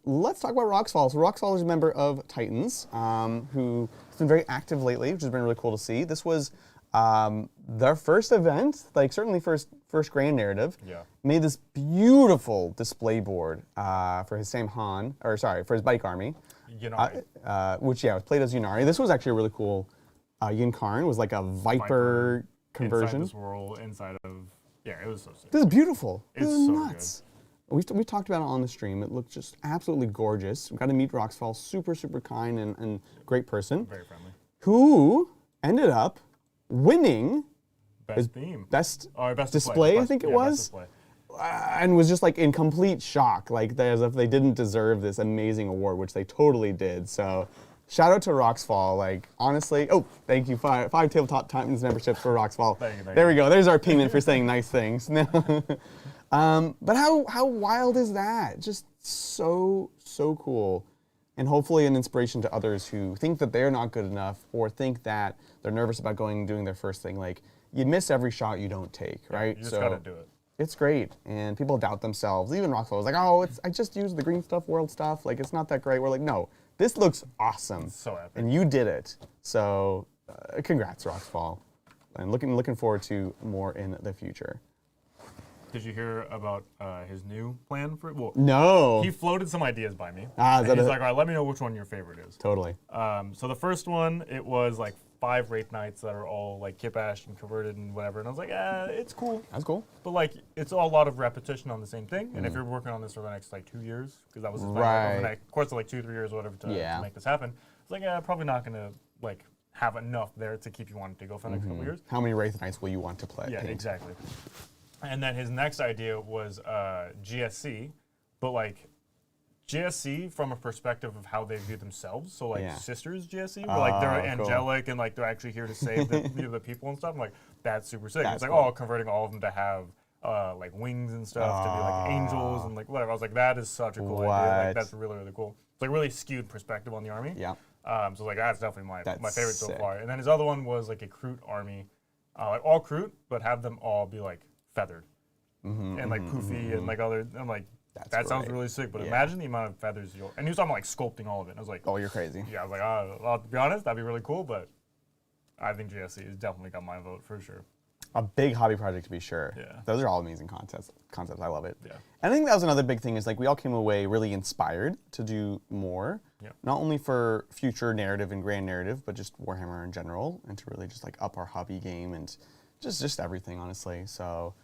Let's talk about Roxfall. So Roxfall is a member of Titans, who has been very active lately, which has been really cool to see. This was their first event, like certainly first Grand Narrative. Yeah. Made this beautiful display board for his for his bike army. Yunari. Which was played as Yunari. This was actually a really cool. Yunkarn was like a Viper conversion. Inside this world, it was so sick. This is beautiful. It's this is so nuts. Good. We talked about it on the stream. It looked just absolutely gorgeous. We got to meet Roxfall, super, super kind and great person. Very friendly. Who ended up winning Best theme. Best best display, I think it was. And was just like in complete shock, like as if they didn't deserve this amazing award, which they totally did. So Shout out to Roxfall. Like, honestly, oh, thank you. Five Tabletop Times memberships for Roxfall. Thank you. There we go. There's our payment for saying nice things. But how wild is that? Just so cool. And hopefully an inspiration to others who think that they're not good enough or think that they're nervous about doing their first thing. Like, you miss every shot you don't take, right? You just gotta do it. It's great, and people doubt themselves. Even Roxfall was like, "Oh, I just used the green stuff, world stuff. Like, it's not that great." We're like, "No, this looks awesome, So epic. and you did it." So, congrats, Roxfall, and looking forward to more in the future. Did you hear about his new plan for it? Well, No, he floated some ideas by me. Is And that he's it? like, all right, let me know which one your favorite is. Totally. So the first one, it was like 5 Wraith Knights that are all like kip-ashed and converted and whatever. And I was like, it's cool. That's cool. But like, it's a lot of repetition on the same thing. And if you're working on this for the next like 2 years, because that was his plan, Right. over the course of like 2-3 years or whatever to make this happen, it's like, probably not gonna like have enough there to keep you wanting to go for the next couple years. How many Wraith Knights will you want to play? Yeah, paint? exactly. And then his next idea was GSC, but like GSC from a perspective of how they view themselves. So like sisters GSC, where like they're cool. angelic and like they're actually here to save the, the people and stuff. I'm like, that's super sick. That's It's like, cool. converting all of them to have like wings and stuff to be like angels and like whatever. I was like, that is such a cool idea. Like What? that's really, really cool. It's like really skewed perspective on the army. Yeah. So like that's definitely my That's favorite so sick. far. And then his other one was like a Kroot army, like all Kroot, but have them all be like feathered and like poofy and like other. I'm like, that sounds great. really sick. But Yeah. imagine the amount of feathers you'll. And he was talking about like sculpting all of it. And I was like, Oh, you're crazy. yeah. I was like, I'll be honest, that'd be really cool. But I think GSC has definitely got my vote for sure. A big hobby project to be sure. Yeah. Those are all amazing concepts. I love it. Yeah. And I think that was another big thing is like we all came away really inspired to do more. Yeah. Not only for future narrative and grand narrative, but just Warhammer in general and to really just like up our hobby game and just everything honestly. So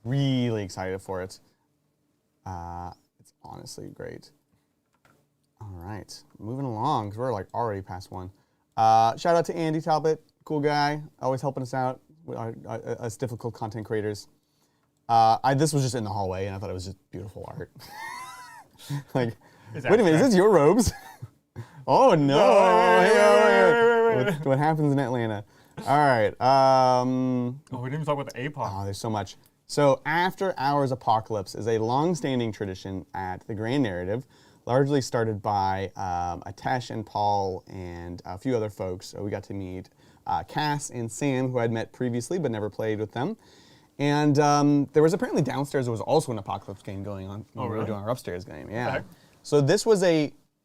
really excited for it. It's honestly great. All right, moving along because we're like already past 1. Shout out to Andy Talbot, cool guy, always helping us out. Us difficult content creators. This was just in the hallway, and I thought it was just beautiful art. Like, wait a minute, is this your robes? Oh no! What happens in Atlanta? All right. Oh, we didn't even talk about the APOC. Oh, there's so much. So, After Hours Apocalypse is a long-standing tradition at the Grand Narrative, largely started by Atesh and Paul and a few other folks. So we got to meet Cass and Sam, who I'd met previously but never played with them. And there was apparently downstairs, there was also an Apocalypse game going on when we were doing our upstairs game. Yeah. heck? So this was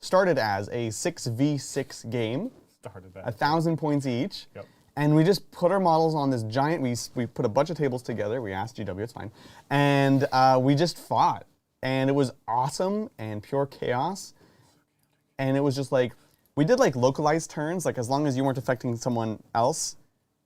started as a 6v6 game, Started that. 1,000 points each. Yep. And we just put our models on this giant, we put a bunch of tables together, we asked GW, it's fine, and we just fought. And it was awesome and pure chaos. And it was just like, we did like localized turns, like as long as you weren't affecting someone else.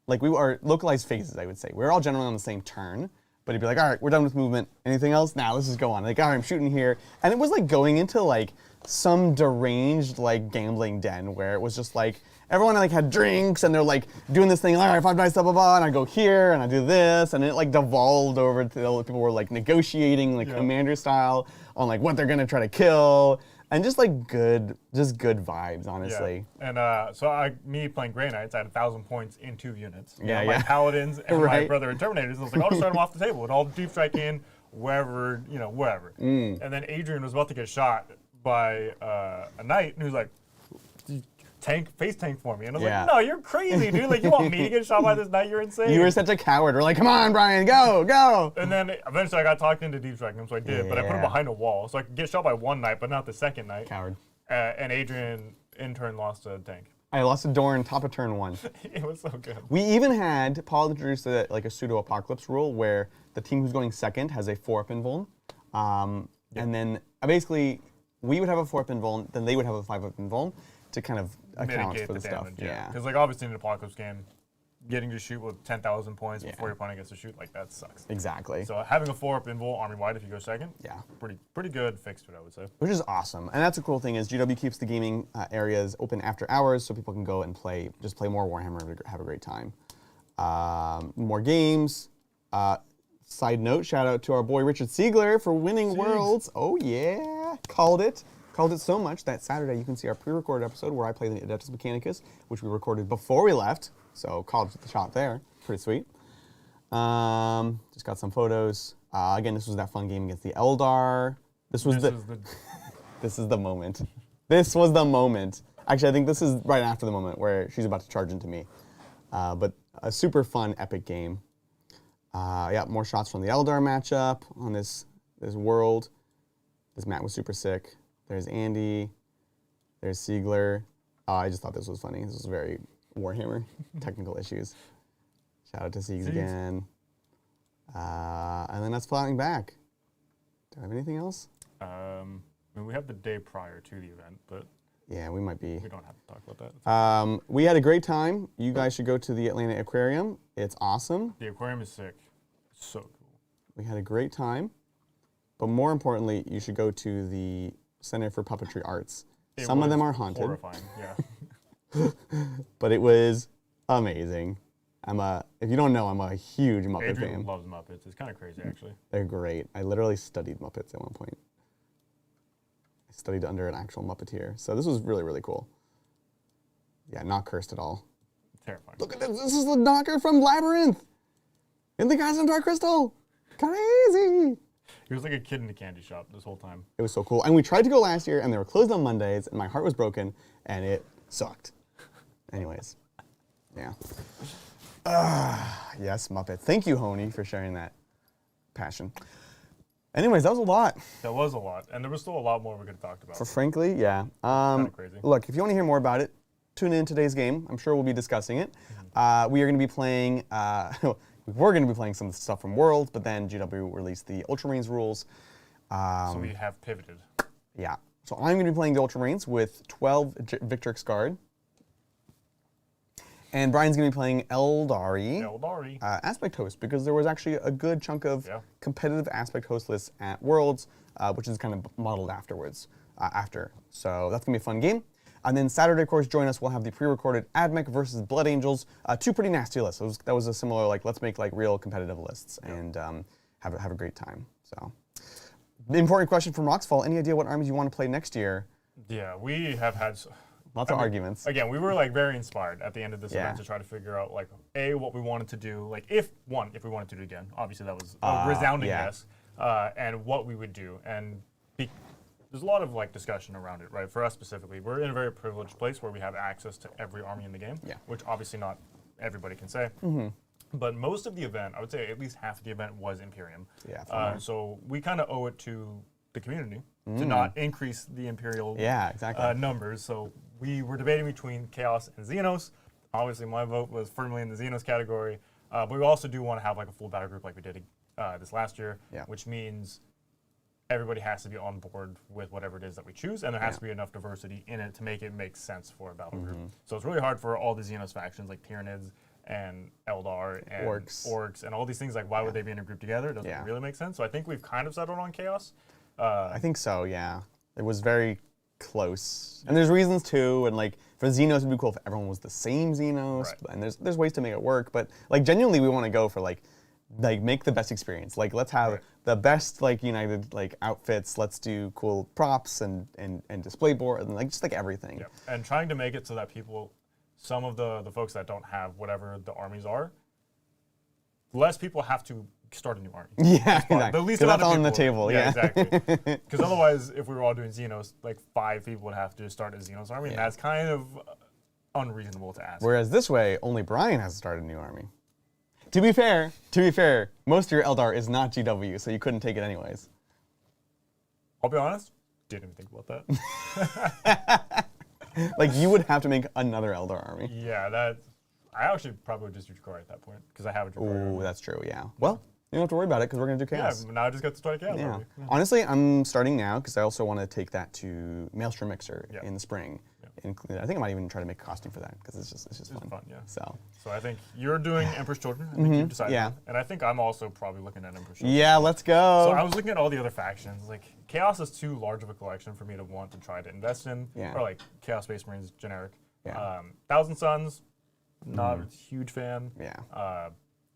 Like we were localized phases, I would say. We were all generally on the same turn, but it'd be like, all right, we're done with movement. Anything else? Now let's just go on. Like, all right, I'm shooting here. And it was like going into like some deranged like gambling den where it was just like, everyone like had drinks and they're like doing this thing, all right, 5 dice, blah, blah, blah, and I go here and I do this, and it like devolved over to people were like negotiating like commander style on like what they're gonna try to kill, and just like good vibes, honestly. Yeah. And so me playing Grey Knights, I had 1,000 points in 2 units. Yeah, My yeah. Paladins and my Right. brother and Terminators, I was like, I'll just start them off the table and I'll deep strike in wherever, wherever. Mm. And then Adrian was about to get shot by a knight, and he was like, face tank for me. And I was Yeah. like, no, you're crazy, dude. Like, you want me to get shot by this knight? You're insane. You were such a coward. We're like, come on, Brian, go. And then eventually I got talked into deep striking him, so I did. But I put him Yeah. behind a wall, so I could get shot by one knight, but not the second knight. Coward. And Adrian, in turn, lost a tank. I lost a door in top of turn 1. It was so good. We even had, Paul introduced like a pseudo-apocalypse rule where the team who's going second has a 4-up invuln. And then basically, we would have a 4-up invuln, then they would have a 5-up invuln to kind of account Mitigate for the stuff. damage, Yeah. Because, like, obviously in an apocalypse game, getting to shoot with 10,000 points Yeah. before your opponent gets to shoot, like, that sucks. Exactly. So having a 4-up invul army-wide if you go second, Yeah. pretty good fix to it, I would say. Which is awesome. And that's a cool thing is GW keeps the gaming areas open after hours so people can go and just play more Warhammer and have a great time. More games. Side note, shout out to our boy Richard Siegler for winning Worlds. Oh yeah, called it. Called it so much that Saturday you can see our pre-recorded episode where I play the Adeptus Mechanicus, which we recorded before we left. So called the shot there. Pretty sweet. Just got some photos. Again, this was that fun game against the Eldar. This is the moment. This was the moment. Actually, I think this is right after the moment where she's about to charge into me. But a super fun, epic game. Yeah, more shots from the Eldar matchup on this world. This map was super sick. There's Andy. There's Siegler. I just thought this was funny. This was very Warhammer. Technical issues. Shout out to Siegs again. And then that's flying back. Do I have anything else? I mean, we have the day prior to the event, but yeah, we might be. we don't have to talk about that. We had a great time. You guys should go to the Atlanta Aquarium. It's awesome. The aquarium is sick. It's so cool. We had a great time. But more importantly, you should go to the Center for Puppetry Arts. Some of them are haunted. Horrifying, yeah. But it was amazing. If you don't know, I'm a huge Muppet Adrian fan. loves Muppets. It's kind of crazy, actually. They're great. I literally studied Muppets at one point. I studied under an actual Muppeteer. So this was really, really cool. Yeah, not cursed at all. Terrifying. Look at this. This is the knocker from Labyrinth. And the guys in Dark Crystal. Crazy. He was like a kid in a candy shop this whole time. It was so cool. And we tried to go last year, and they were closed on Mondays, and my heart was broken, and it sucked. Anyways, yeah. Yes, Muppet. Thank you, Honey, for sharing that passion. Anyways, that was a lot. That was a lot, and there was still a lot more we could have talked about. Frankly, yeah. Kinda crazy. Look, if you want to hear more about it, tune in today's game. I'm sure we'll be discussing it. We are going to be playing... we were going to be playing some stuff from Worlds, but then GW released the Ultramarines rules. So we have pivoted. Yeah. So I'm going to be playing the Ultramarines with 12 Victrix Guard. And Brian's going to be playing Eldari. Aspect Host, because there was actually a good chunk of competitive Aspect Host lists at Worlds, which is kind of modeled afterwards. So that's going to be a fun game. And then Saturday, of course, join us. We'll have the pre-recorded AdMech versus Blood Angels. Two pretty nasty lists. That was a similar, let's make real competitive lists and have a great time. So, the important question from Roxfall, any idea what armies you want to play next year? Yeah, we have had... Lots of arguments. Again, we were very inspired at the end of this event to try to figure out what we wanted to do, if we wanted to do it again. Obviously, that was a resounding yes. And what we would do, and there's a lot of discussion around it, right? For us specifically, we're in a very privileged place where we have access to every army in the game, which obviously not everybody can say. But most of the event, I would say at least half of the event was Imperium. Yeah. So we kind of owe it to the community to not increase the Imperial numbers. So we were debating between Chaos and Xenos. Obviously, my vote was firmly in the Xenos category. But we also do want to have a full battle group like we did this last year, which means everybody has to be on board with whatever it is that we choose, and there has to be enough diversity in it to make it make sense for a battle group. So it's really hard for all the Xenos factions like Tyranids and Eldar and Orcs and all these things. Why would they be in a group together? It doesn't really make sense. So I think we've kind of settled on Chaos. I think so, yeah. It was very close. And there's reasons too, and for Xenos it'd be cool if everyone was the same Xenos, and there's ways to make it work, but genuinely we want to go for make the best experience. Let's have the best united outfits. Let's do cool props and display board and just everything. Yep. And trying to make it so that some of the folks that don't have whatever the armies are, less people have to start a new army. Yeah, exactly. The least that's on the table. Yeah, exactly. Because otherwise, if we were all doing Xenos, 5 people would have to start a Xenos army, and that's kind of unreasonable to ask. Whereas this way, only Brian has to start a new army. To be fair, most of your Eldar is not GW, so you couldn't take it anyways. I'll be honest, didn't even think about that. You would have to make another Eldar army. Yeah, I actually probably would just do Dracari at that point, because I have a Dracari army. Oh, that's true, yeah. Well, you don't have to worry about it, because we're going to do Chaos. Yeah, now I just got to start a Chaos army. Honestly, I'm starting now, because I also want to take that to Maelstrom Mixer in the spring. I think I might even try to make a costume for that, because it's just fun. Yeah. So I think you're doing Emperor's Children. I think you've decided. Yeah. And I think I'm also probably looking at Emperor's Children. Yeah, let's go. So I was looking at all the other factions. Chaos is too large of a collection for me to want to try to invest in. Yeah. Or Chaos Space Marines generic. Yeah. Thousand Suns, not a huge fan. Yeah.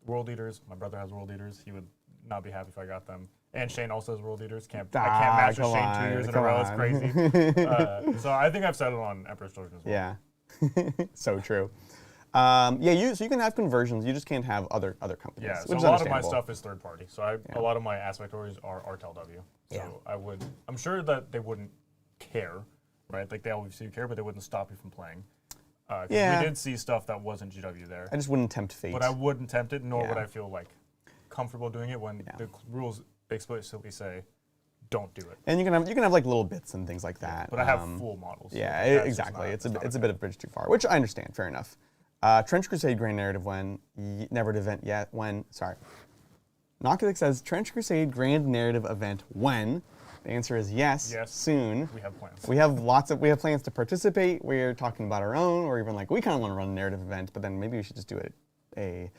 World Eaters. My brother has World Eaters. He would not be happy if I got them. And Shane also has world leaders. I can't match with Shane 2 years in a row. It's crazy. So I think I've settled on Emperor's Children as well. Yeah, so true. Yeah, so you can have conversions. You just can't have other companies. Yeah, so which is a lot of my understandable. stuff is third party. So a lot of my aspectories are RTLW. So I'm sure that they wouldn't care, right? Like they always do care, but they wouldn't stop you from playing. We did see stuff that wasn't GW there. I just wouldn't tempt fate. But I wouldn't tempt it, nor would I feel like comfortable doing it when the rules explicitly say don't do it. And you can have like little bits and things like that. But I have full models. Yeah, so exactly. It's a bit of a bridge too far, which I understand. Fair enough. Trench Crusade Grand Narrative when never event yet when Nokovic says Trench Crusade Grand Narrative event when. The answer is yes. Soon. We have plans. We have plans to participate. We're talking about our own, or even like we kind of want to run a narrative event, but then maybe we should just do a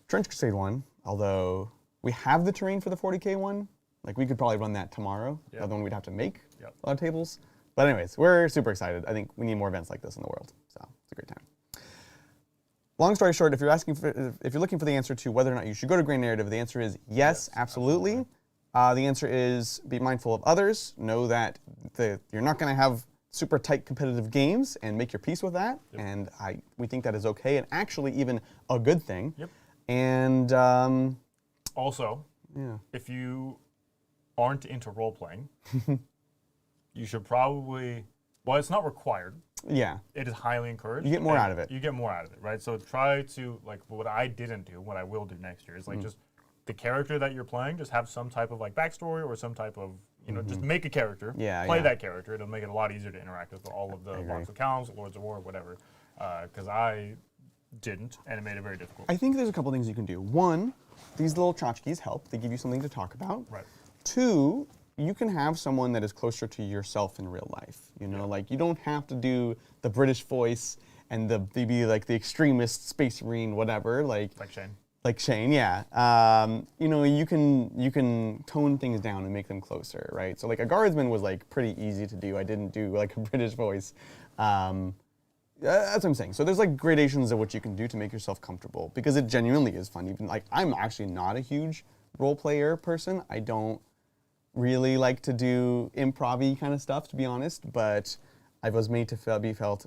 Trench Crusade one. Although we have the terrain for the 40K one, like we could probably run that tomorrow. The other one we'd have to make a lot of tables. But anyways, we're super excited. I think we need more events like this in the world. So it's a great time. Long story short, if you're looking for the answer to whether or not you should go to Grand Narrative, the answer is yes, absolutely. The answer is be mindful of others. Know that you're not going to have super tight competitive games and make your peace with that. And we think that is okay and actually even a good thing. And also, if you aren't into role playing, you should probably. Well, it's not required. Yeah. It is highly encouraged. You get more out of it. You get more out of it, right? So try to, like, what I didn't do, what I will do next year is, like, just the character that you're playing, just have some type of, like, backstory or some type of, just make a character. Play that character. It'll make it a lot easier to interact with all of the Locks of Counts, Lords of War, whatever. Because I didn't, and it made it very difficult. I think there's a couple things you can do. One, these little tchotchkes help. They give you something to talk about. Right. Two, you can have someone that is closer to yourself in real life. Like you don't have to do the British voice and be like the extremist space marine, whatever. Like Shane. Like Shane, yeah. You can tone things down and make them closer, right? So like a guardsman was like pretty easy to do. I didn't do like a British voice. That's what I'm saying. So there's like gradations of what you can do to make yourself comfortable because it genuinely is fun. Even like I'm actually not a huge role player person. I don't really like to do improv-y kind of stuff, to be honest, but I was made to felt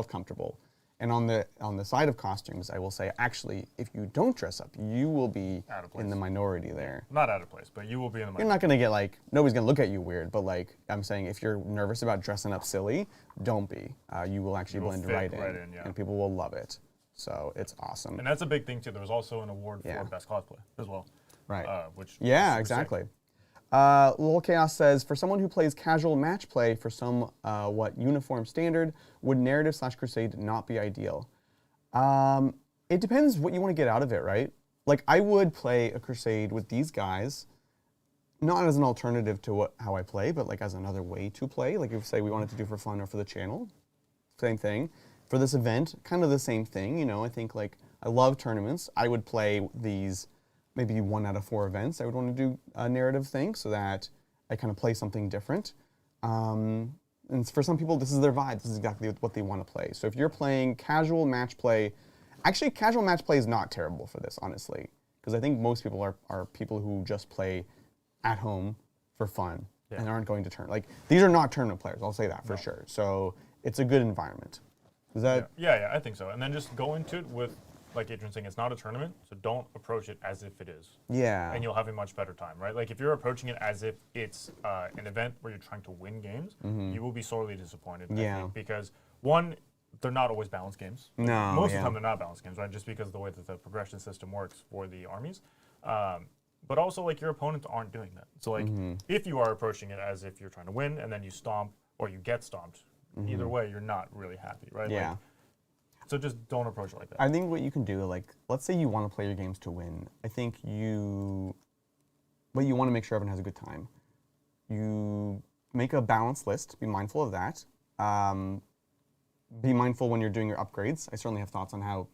comfortable. And on the side of costumes, I will say, actually, if you don't dress up, you will be in the minority there. Not out of place, but you will be in the minority. You're not gonna get like, nobody's gonna look at you weird, but like, I'm saying if you're nervous about dressing up silly, don't be. You will actually blend right in, and people will love it. So it's awesome. And that's a big thing too. There was also an award for best cosplay as well. Right. Which exactly. Lil Chaos says, for someone who plays casual match play for some uniform standard, would narrative/crusade not be ideal? It depends what you want to get out of it, right? Like I would play a crusade with these guys, not as an alternative to how I play, but like as another way to play. Like if say we wanted to do for fun or for the channel, same thing. For this event, kind of the same thing. I think like I love tournaments. I would play these. Maybe 1 out of 4 events, I would want to do a narrative thing so that I kind of play something different. And for some people, this is their vibe. This is exactly what they want to play. So if you're playing casual match play, actually casual match play is not terrible for this, honestly. Because I think most people are people who just play at home for fun and aren't going to tournament. Like, these are not tournament players, I'll say that for sure. So it's a good environment. Is that? Yeah, I think so. And then just go into it with, like Adrian's saying, it's not a tournament, so don't approach it as if it is. Yeah. And you'll have a much better time, right? Like if you're approaching it as if it's an event where you're trying to win games, you will be sorely disappointed. I think, because one, they're not always balanced games. No. Most of the time they're not balanced games, right? Just because of the way that the progression system works for the armies. But also like your opponents aren't doing that. So like if you are approaching it as if you're trying to win and then you stomp or you get stomped, either way you're not really happy, right? Yeah. Like, so just don't approach it like that. I think what you can do, like, let's say you want to play your games to win. I think you want to make sure everyone has a good time. You make a balanced list. Be mindful of that. Be mindful when you're doing your upgrades. I certainly have thoughts on how,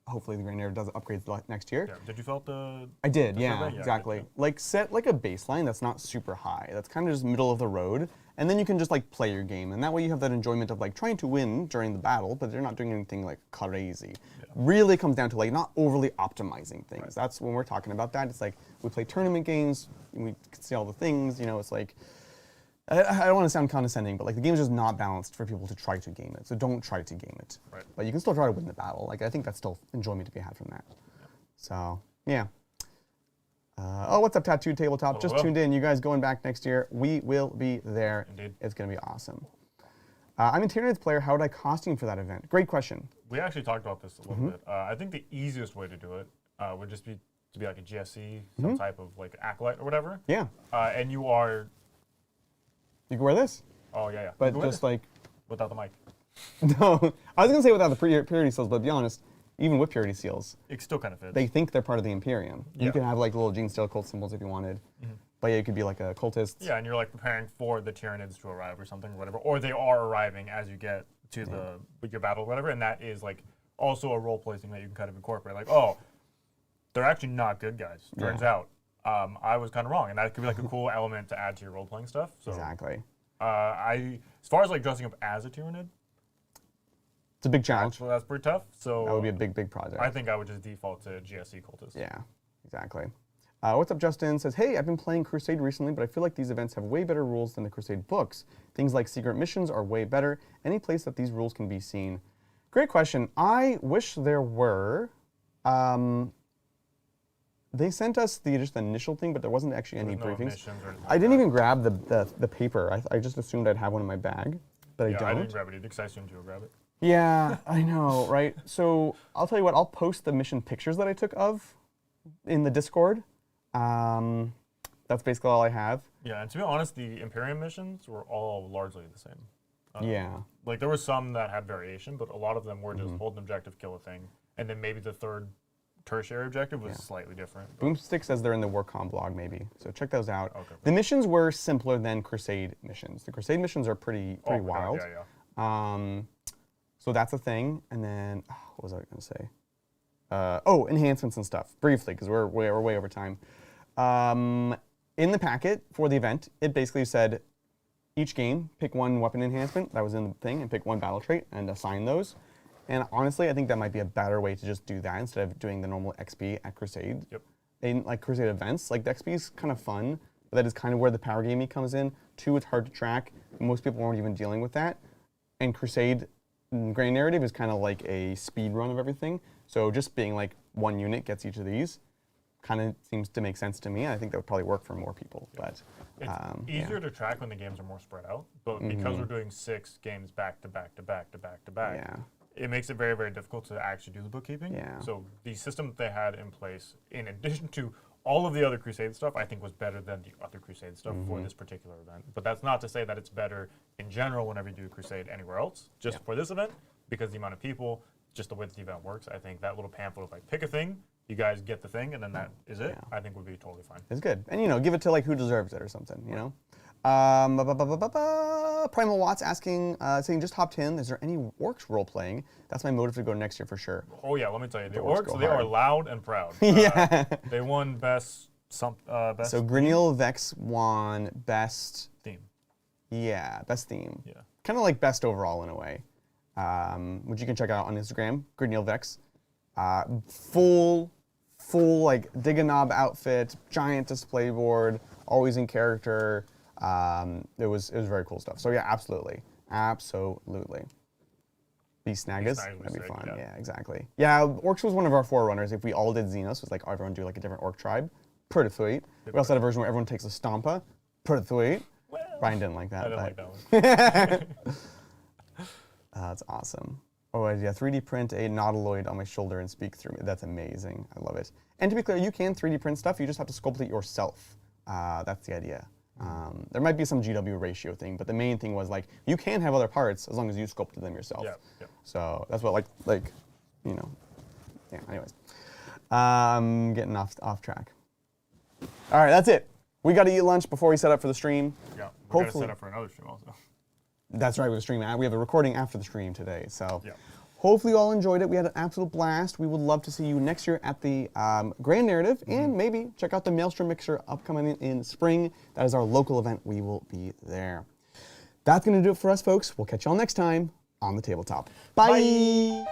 hopefully, the Grand Narrative does upgrades next year. Yeah. Did you fill out the? I did. Yeah, survey? exactly. Yeah. Like set like a baseline that's not super high. That's kind of just middle of the road. And then you can just like play your game, and that way you have that enjoyment of like trying to win during the battle, but they're not doing anything like crazy. Really comes down to like not overly optimizing things. That's when we're talking about that. It's like we play tournament games, and we can see all the things. You know, it's like I don't want to sound condescending, but like the game's just not balanced for people to try to game it. So don't try to game it. Right. But you can still try to win the battle. Like I think that's still enjoyment to be had from that. So yeah. Oh, what's up, Tattooed Tabletop? Just tuned in. You guys going back next year? We will be there. Indeed. It's gonna be awesome. I'm a Tyranids player. How would I costume for that event? Great question. We actually talked about this a little bit. I think the easiest way to do it would just be to be like a GSC, some type of like acolyte or whatever. Yeah. And you are. You can wear this. Oh yeah, yeah. But just like. Without the mic. No, I was gonna say without the purity seals, but to be honest, even with purity seals, It still kind of fits. they think they're part of the Imperium. You Yeah. can have like little Gene Steel cult symbols if you wanted. But yeah, you could be like a cultist. Yeah, and you're like preparing for the Tyranids to arrive or something, or whatever, or they are arriving as you get to your battle, or whatever, and that is like also a role play thing that you can kind of incorporate. Like, oh, they're actually not good guys. Turns out, I was kind of wrong, and that could be like a cool element to add to your role playing stuff. So, Exactly. as far as like dressing up as a Tyranid, It's a big challenge. so that's pretty tough. So That would be a big project. I think I would just default to GSC cultist. Yeah, exactly. What's up, Justin? Says, hey, I've been playing Crusade recently, but I feel like these events have way better rules than the Crusade books. Things like secret missions are way better. Any place that these rules can be seen? Great question. I wish there were. They sent us just the initial thing, but there wasn't actually any There's no briefings. missions or anything I like didn't that. even grab the paper. I just assumed I'd have one in my bag, but I Yeah, don't. I didn't grab it either because I assumed you would grab it. Yeah, I know, right? So I'll tell you what, I'll post the mission pictures that I took of in the Discord. That's basically all I have. Yeah, and to be honest, the Imperium missions were all largely the same. Yeah. Like there were some that had variation, but a lot of them were just hold an objective, kill a thing, and then maybe the third tertiary objective was slightly different. But Boomstick says they're in the Warcom blog, maybe. So check those out. Okay. The missions were simpler than Crusade missions. The Crusade missions are pretty wild. Yeah, yeah. So that's a thing. And then, what was I going to say? Enhancements and stuff, briefly, because we're way over time. In the packet for the event, it basically said each game, pick one weapon enhancement that was in the thing and pick one battle trait and assign those. And honestly, I think that might be a better way to just do that instead of doing the normal XP at Crusade. Yep. In like Crusade events, like the XP is kind of fun, but that is kind of where the power gaming comes in. 2, it's hard to track. Most people aren't even dealing with that. And Crusade Grand Narrative is kind of like a speed run of everything. So just being like one unit gets each of these kind of seems to make sense to me. I think that would probably work for more people. But It's easier to track when the games are more spread out, but because we're doing 6 games back to back to back to back to back, Yeah. it makes it very, very difficult to actually do the bookkeeping. Yeah. So the system that they had in place, in addition to all of the other Crusade stuff, I think was better than the other Crusade stuff for this particular event. But that's not to say that it's better in general whenever you do Crusade anywhere else. Just for this event, because the amount of people, just the way that the event works, I think that little pamphlet of like pick a thing, you guys get the thing, and then that is it. I think would be totally fine. it's good. And give it to like who deserves it or something, Primal Watts asking, saying just hopped in. Is there any orcs role playing? That's my motive to go next year for sure. Oh yeah, let me tell you, the orcs orcs, go they are hard. loud and proud. Yeah. They won best So Grineal Vex won best. theme. Yeah, best theme. Yeah. Kind of like best overall in a way, which you can check out on Instagram. Grineal Vex, full like dig a knob outfit, giant display board, always in character. It was very cool stuff. So yeah, absolutely. Beast Nagas, Nagas was that'd be sick, fun. yeah. Yeah, exactly. Yeah, Orcs was one of our forerunners. If we all did Xenos, it was like everyone do like a different Orc tribe. Pretty sweet. We also had a version where everyone takes a Stompa. Pretty sweet. Well, Brian didn't like that. I didn't but like that one. That's awesome. Oh, yeah, 3D print a nautiloid on my shoulder and speak through me. That's amazing. I love it. And to be clear, you can 3D print stuff. You just have to sculpt it yourself. That's the idea. There might be some GW ratio thing, but the main thing was like you can have other parts as long as you sculpted them yourself. Yeah. So that's what yeah. Anyways, getting off track. All right, that's it. We got to eat lunch before we set up for the stream. Yeah, we're gonna Hopefully- set up for another stream also. That's right, we have a stream. We have a recording after the stream today. So Yeah. hopefully you all enjoyed it. We had an absolute blast. We would love to see you next year at the Grand Narrative, and maybe check out the Maelstrom Mixer upcoming in spring. That is our local event. We will be there. That's going to do it for us, folks. We'll catch y'all next time on the Tabletop. Bye.